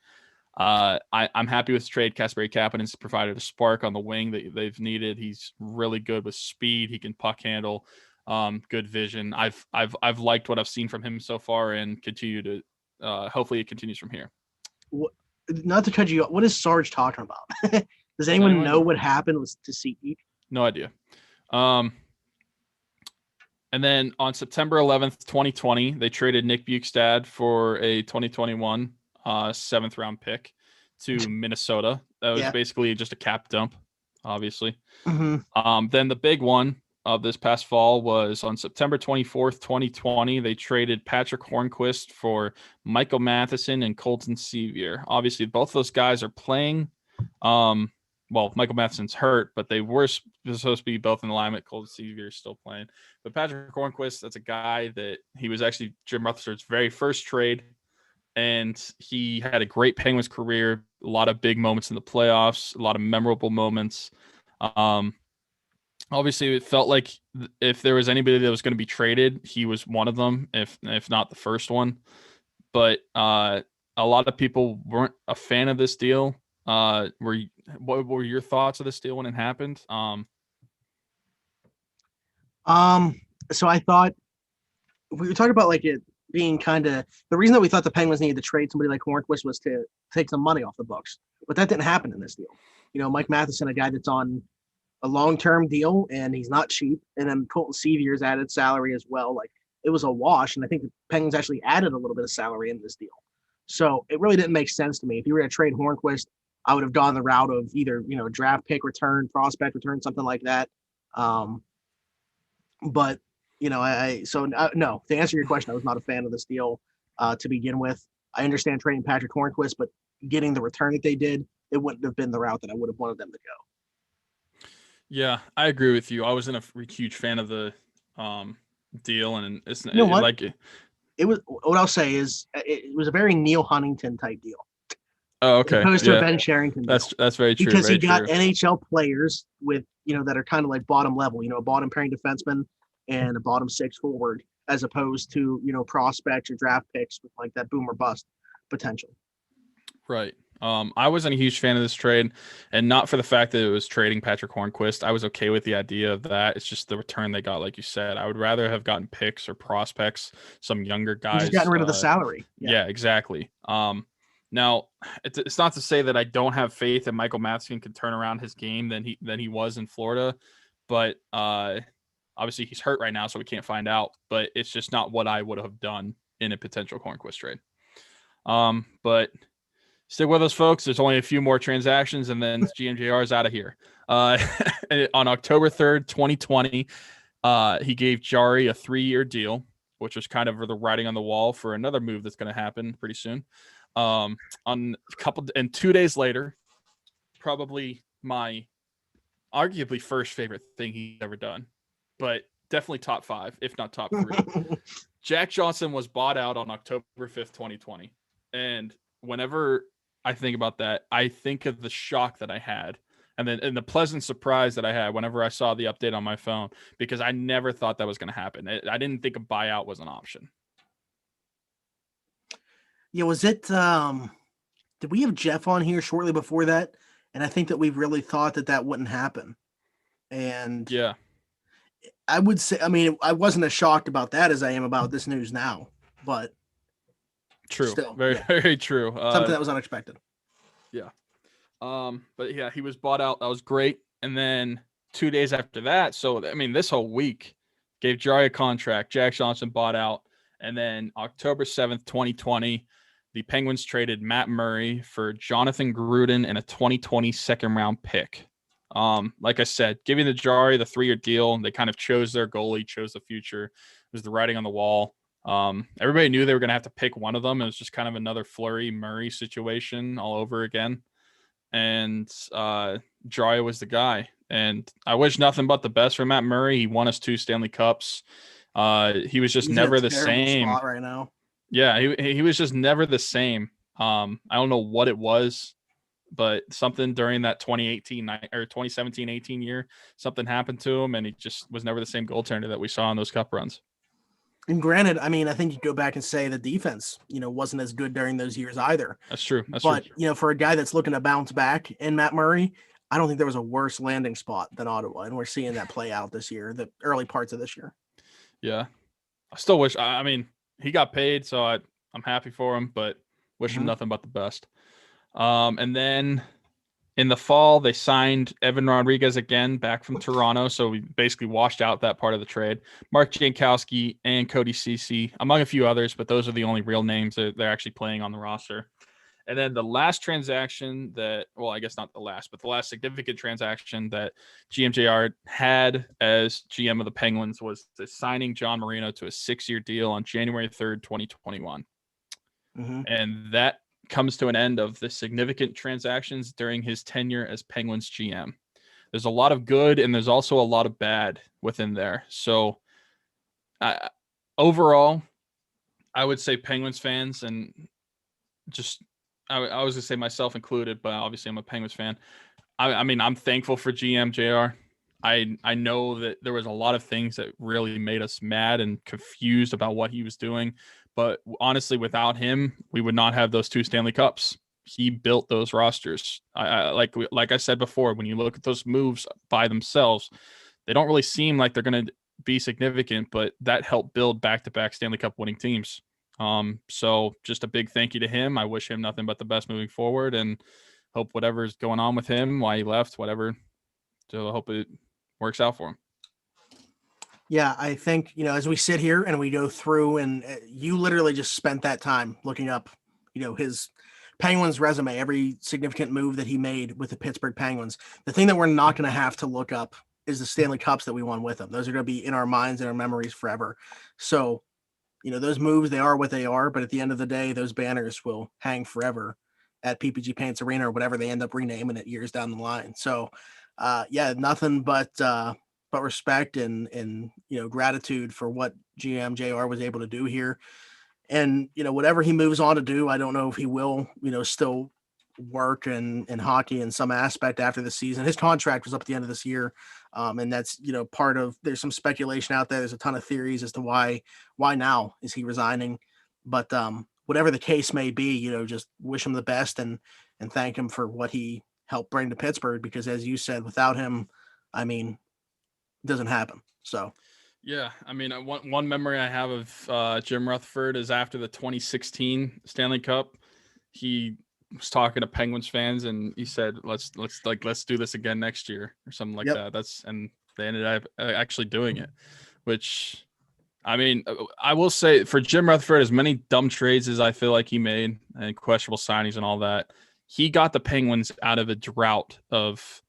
I'm happy with the trade. Kasperi Kapanen's provided a spark on the wing that they've needed. He's really good with speed. He can puck handle, good vision. I've liked what I've seen from him so far, and continue to. Hopefully, it continues from here. Not to cut you off, what is Sarge talking about? Does anyone know what happened with SeatGeek? No idea. And then on September 11th, 2020, they traded Nick Bjugstad for a 2021 seventh round pick to Minnesota. That was basically just a cap dump, obviously. Mm-hmm. Then the big one of this past fall was on September 24th, 2020. They traded Patrick Hornquist for Michael Matheson and Colton Sevier. Obviously, both those guys are playing. Well, Michael Matheson's hurt, but they were supposed to be both in alignment. Colton Sevier is still playing. But Patrick Hornquist, that's a guy that he was actually Jim Rutherford's very first trade. And he had a great Penguins career, a lot of big moments in the playoffs, a lot of memorable moments. Obviously, it felt like if there was anybody that was going to be traded, he was one of them, if not the first one. But a lot of people weren't a fan of this deal. What were your thoughts of this deal when it happened? So I thought we were talking about like it being kind of the reason that we thought the Penguins needed to trade somebody like Hornquist was to take some money off the Bucs, but that didn't happen in this deal. You know, Mike Matheson, a guy that's on a long-term deal and he's not cheap, and then Colton Sevier's added salary as well. Like it was a wash, and I think the Penguins actually added a little bit of salary in this deal. So it really didn't make sense to me. If you were to trade Hornquist, I would have gone the route of either, you know, draft pick return, prospect return, something like that. But you know, no, to answer your question, I was not a fan of this deal to begin with. I understand trading Patrick Hornquist, but getting the return that they did, it wouldn't have been the route that I would have wanted them to go. Yeah, I agree with you. I wasn't a huge fan of the deal, and it's you know what? Like it was. What I'll say is, it was a very Neil Huntington type deal. Oh, okay. As opposed to a Ben Sherrington deal. That's very true. Because he got NHL players with, you know, that are kind of like bottom level, you know, a bottom pairing defenseman and a bottom six forward, as opposed to, you know, prospects or draft picks with like that boom or bust potential. Right. I wasn't a huge fan of this trade, and not for the fact that it was trading Patrick Hornquist. I was okay with the idea of that. It's just the return they got, like you said. I would rather have gotten picks or prospects, some younger guys. Just gotten rid of the salary. Yeah, exactly. Now, it's not to say that I don't have faith that Michael Matheson can turn around his game than he was in Florida, but obviously he's hurt right now, so we can't find out. But it's just not what I would have done in a potential Hornquist trade. But stick with us, folks. There's only a few more transactions, and then GMJR is out of here. On October 3rd, 2020, He gave Jari a 3-year deal, which was kind of the writing on the wall for another move that's going to happen pretty soon. On a couple and 2 days later, probably my arguably first favorite thing he's ever done, but definitely top 5, if not top 3. Jack Johnson was bought out on October 5th, 2020. And whenever I think about that, I think of the shock that I had and the pleasant surprise that I had whenever I saw the update on my phone, because I never thought that was going to happen. I didn't think a buyout was an option. Yeah, was it did we have Jeff on here shortly before that? And I think that we really thought that that wouldn't happen. And Yeah, I would say, I mean, I wasn't as shocked about that as I am about this news now, but true. still, Very, yeah, very true. something that was unexpected. Yeah. But yeah, he was bought out. That was great. And then 2 days after that, so I mean, this whole week gave Jari a contract. Jack Johnson bought out, and then October 7th, 2020, the Penguins traded Matt Murray for Jonathan Gruden and a 2020 second round pick. Like I said, giving the Jari the 3-year deal, they kind of chose their goalie, chose the future. It was the writing on the wall. Everybody knew they were going to have to pick one of them. It was just kind of another Fleury Murray situation all over again. And Jari was the guy. And I wish nothing but the best for Matt Murray. He won us 2 Stanley Cups. He was just He's never in a the terrible same spot right now. Yeah, he was just never the same. I don't know what it was, but something during that 2018 or 2017-18 year, something happened to him, and he just was never the same goaltender that we saw in those cup runs. And granted, I mean, I think you go back and say the defense, wasn't as good during those years either. That's true. But, for a guy that's looking to bounce back in Matt Murray, I don't think there was a worse landing spot than Ottawa. And we're seeing that play out this year, the early parts of this year. Yeah. I still wish, I mean, he got paid, so I'm happy for him, but wish him nothing but the best. And then in the fall, they signed Evan Rodriguez again back from Toronto, so we basically washed out that part of the trade. Mark Jankowski and Cody Ceci, among a few others, but those are the only real names that they're actually playing on the roster. And then the last transaction I guess not the last, but the last significant transaction that GMJR had as GM of the Penguins was the signing John Marino to a 6-year deal on January 3rd, 2021. Mm-hmm. And that comes to an end of the significant transactions during his tenure as Penguins GM. There's a lot of good and there's also a lot of bad within there. So overall, I would say Penguins fans, and just I was going to say myself included, but obviously I'm a Penguins fan. I mean, I'm thankful for GM JR. I know that there was a lot of things that really made us mad and confused about what he was doing. But honestly, without him, we would not have those 2 Stanley Cups. He built those rosters. Like I said before, when you look at those moves by themselves, they don't really seem like they're going to be significant, but that helped build back-to-back Stanley Cup winning teams. So just a big thank you to him. I wish him nothing but the best moving forward, and hope whatever's going on with him, why he left, whatever. So I hope it works out for him. Yeah, I think, as we sit here and we go through, and you literally just spent that time looking up, his Penguins resume, every significant move that he made with the Pittsburgh Penguins. The thing that we're not going to have to look up is the Stanley Cups that we won with them. Those are going to be in our minds and our memories forever. So, those moves, they are what they are, but at the end of the day, those banners will hang forever at PPG Paints Arena or whatever they end up renaming it years down the line. So, nothing but respect and gratitude for what GM JR was able to do here. And, whatever he moves on to do, I don't know if he will, still work in hockey in some aspect after the season. His contract was up at the end of this year. And that's, part of, there's some speculation out there. There's a ton of theories as to why now is he resigning, but whatever the case may be, just wish him the best and thank him for what he helped bring to Pittsburgh, because as you said, without him, I mean, it doesn't happen. So, yeah, I mean, one memory I have of Jim Rutherford is after the 2016 Stanley Cup. He was talking to Penguins fans, and he said, "Let's do this again next year," or something like that. And they ended up actually doing it. Which, I mean, I will say for Jim Rutherford, as many dumb trades as I feel like he made and questionable signings and all that, he got the Penguins out of a drought of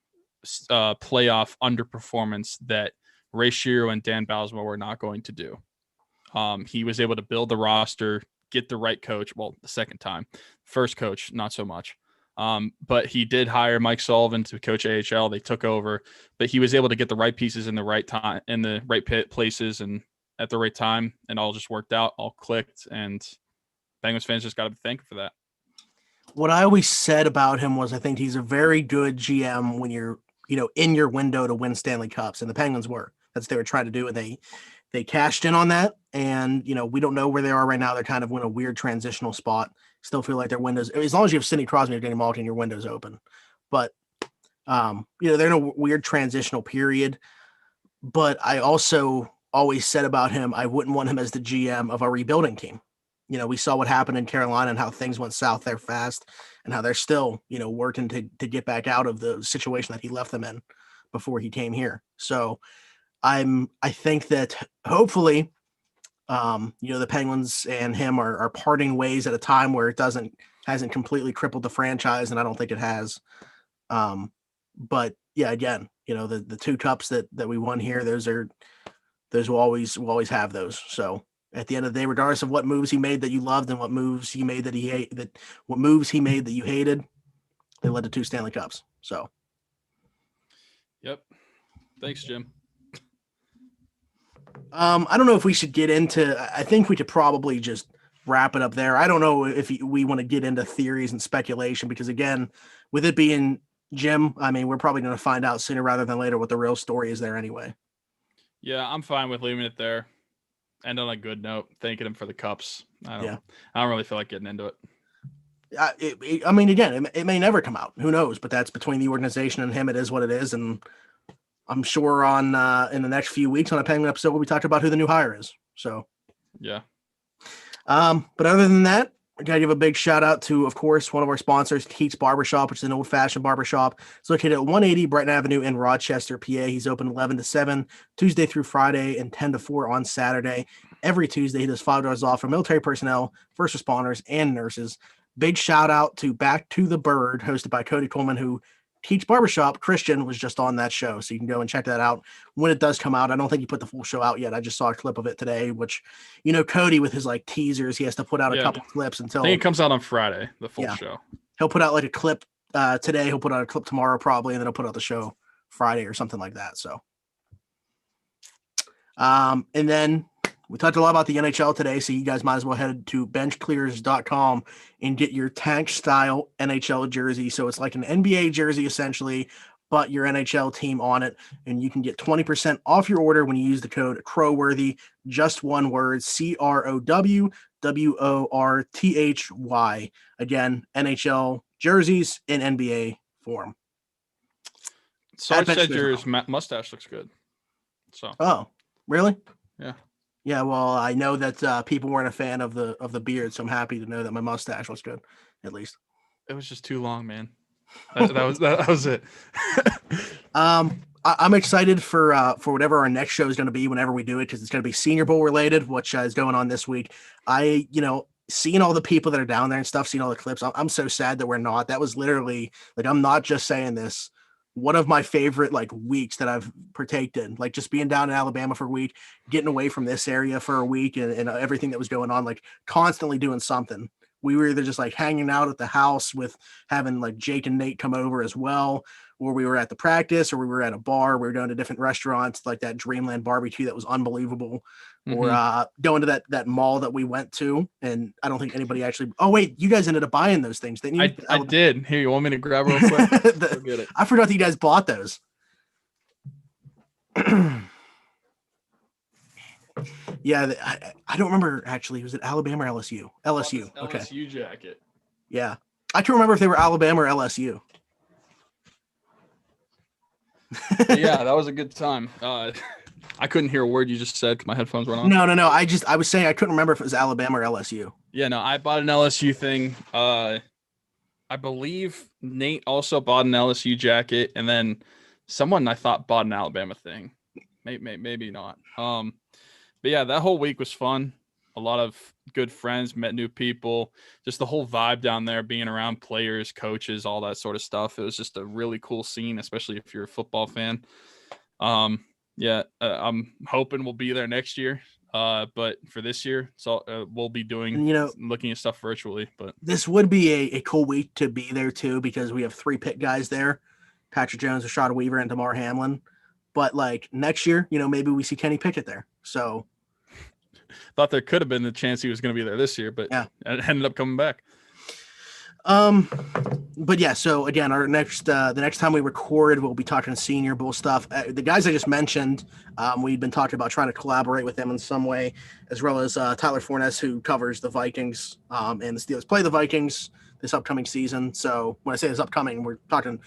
playoff underperformance that Ray Shero and Dan Boswell were not going to do. He was able to build the roster, get the right coach. Well, the second time, first coach, not so much. But he did hire Mike Sullivan to coach AHL. They took over, but he was able to get the right pieces in the right time, in the right places, and at the right time, and all just worked out, all clicked, and Penguins fans just got to be thankful for that. What I always said about him was I think he's a very good GM when you're, in your window to win Stanley Cups, and the Penguins were. That's what they were trying to do, and they cashed in on that. And we don't know where they are right now. They're kind of in a weird transitional spot. Still feel like their windows, as long as you have Sidney Crosby or Danny Malkin, your window's open. But they're in a weird transitional period. But I also always said about him, I wouldn't want him as the GM of a rebuilding team. We saw what happened in Carolina and how things went south there fast, and how they're still, working to get back out of the situation that he left them in before he came here. So I think that hopefully, the Penguins and him are parting ways at a time where it hasn't completely crippled the franchise, and I don't think it has. But yeah, again, the two cups that we won here, those will always have those. So at the end of the day, regardless of what moves he made that you loved and what moves he made that what moves he made that you hated, they led to 2 Stanley Cups. So, yep. Thanks, Jim. I don't know if we should get into. I think we could probably just wrap it up there. I don't know if we want to get into theories and speculation because, again, with it being Jim, I mean, we're probably going to find out sooner rather than later what the real story is there anyway. Yeah, I'm fine with leaving it there. End on a good note, thanking him for the cups. I don't really feel like getting into it. I mean, again, it may never come out. Who knows? But that's between the organization and him. It is what it is, and I'm sure in the next few weeks on a Penguin episode we'll be talking about who the new hire is. So yeah. But other than that, I gotta give a big shout out to, of course, one of our sponsors, Keats Barbershop, which is an old-fashioned barbershop. It's located at 180 Brighton Avenue in Rochester, PA. He's open 11 to 7, Tuesday through Friday, and 10 to 4 on Saturday. Every Tuesday, he does $5 off for military personnel, first responders, and nurses. Big shout out to Back to the Bird, hosted by Cody Coleman, who Keats Barbershop. Christian was just on that show, so you can go and check that out when it does come out. I don't think he put the full show out yet. I just saw a clip of it today, which, Cody with his teasers, he has to put out a couple clips until I think it comes out on Friday, the full show. He'll put out a clip today. He'll put out a clip tomorrow probably, and then he'll put out the show Friday or something like that. So, and then we talked a lot about the NHL today, so you guys might as well head to benchclears.com and get your tank style NHL jersey. So it's like an NBA jersey essentially, but your NHL team on it. And you can get 20% off your order when you use the code Crowworthy, just one word, CROWWORTHY. Again, NHL jerseys in NBA form. Sarge said your mustache looks good. So. Oh, really? Yeah. Yeah, well, I know that people weren't a fan of the beard, so I'm happy to know that my mustache looks good, at least. It was just too long, man. That was it. I'm excited for whatever our next show is going to be whenever we do it, because it's going to be Senior Bowl related, which is going on this week. Seeing all the people that are down there and stuff, seeing all the clips, I'm so sad that we're not. That was literally, I'm not just saying this, one of my favorite weeks that I've partaken in, just being down in Alabama for a week, getting away from this area for a week and everything that was going on, constantly doing something. We were either just hanging out at the house with having Jake and Nate come over as well, or we were at the practice, or we were at a bar. We were going to different restaurants like that Dreamland barbecue that was unbelievable, or going to that mall that we went to. And I don't think anybody actually. Oh wait, you guys ended up buying those things, didn't you? I did. Here, you want me to grab real quick? Go get it. I forgot that you guys bought those. Yeah, I don't remember actually. Was it Alabama or LSU? LSU. Okay. LSU jacket. Yeah, I can't remember if they were Alabama or LSU. Yeah, that was a good time. I couldn't hear a word you just said because my headphones went on. No. I was saying I couldn't remember if it was Alabama or LSU. Yeah, no, I bought an LSU thing. I believe Nate also bought an LSU jacket, and then someone I thought bought an Alabama thing. Maybe not. But yeah, that whole week was fun. A lot of good friends, met new people, just the whole vibe down there, being around players, coaches, all that sort of stuff. It was just a really cool scene, especially if you're a football fan. Yeah, I'm hoping we'll be there next year. But for this year, so we'll be And looking at stuff virtually. But this would be a cool week to be there too, because we have 3 pick guys there: Patrick Jones, Rashad Weaver, and Damar Hamlin. But like next year, maybe we see Kenny Pickett there. So thought there could have been the chance he was going to be there this year, but yeah, it ended up coming back. But yeah, so again, the next time we record, we'll be talking Senior Bowl stuff. The guys I just mentioned, we've been talking about trying to collaborate with them in some way, as well as Tyler Fornes, who covers the Vikings, and the Steelers play the Vikings this upcoming season. So when I say this upcoming, we're talking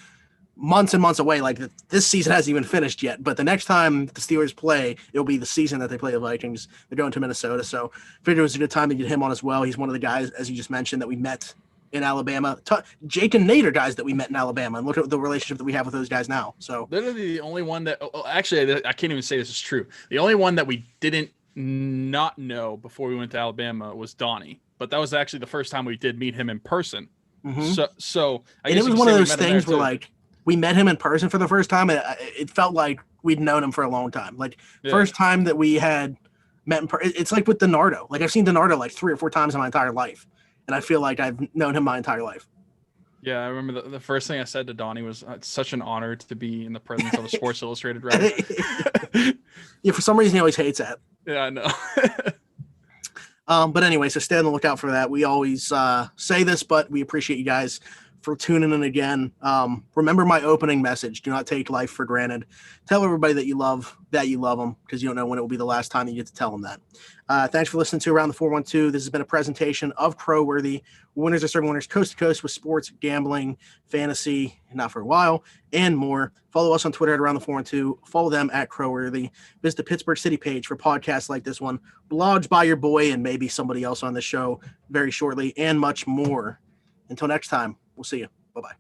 months and months away. Like this season hasn't even finished yet, but the next time the Steelers play, it'll be the season that they play the Vikings. They're going to Minnesota, so figured it was a good time to get him on as well. He's one of the guys, as you just mentioned, that we met in Alabama. Jake and Nate are guys that we met in Alabama, and look at the relationship that we have with those guys now. So literally the only one that actually I can't even say this is true. The only one that we didn't not know before we went to Alabama was Donnie, but that was actually the first time we did meet him in person. Mm-hmm. So and it was one of those things where like we met him in person for the first time, and it felt like we'd known him for a long time. Like first time that we had met in person, it's like with DiNardo. Like I've seen DiNardo like 3 or 4 times in my entire life, and I feel like I've known him my entire life. Yeah, I remember the first thing I said to Donnie was, "It's such an honor to be in the presence of a Sports Illustrated writer." Yeah, for some reason he always hates that. Yeah, I know. But anyway, so stay on the lookout for that. We always say this, but we appreciate you guys for tuning in again. Remember my opening message: do not take life for granted. Tell everybody that you love them, because you don't know when it will be the last time you get to tell them that. Thanks for listening to Around the 412. This has been a presentation of Crowworthy. Winners are serving winners coast to coast with sports, gambling, fantasy, not for a while, and more. Follow us on Twitter at Around the 412. Follow them at Crowworthy. Visit the Pittsburgh City page for podcasts like this one, blogs by your boy, and maybe somebody else on the show very shortly, and much more. Until next time, we'll see you. Bye-bye.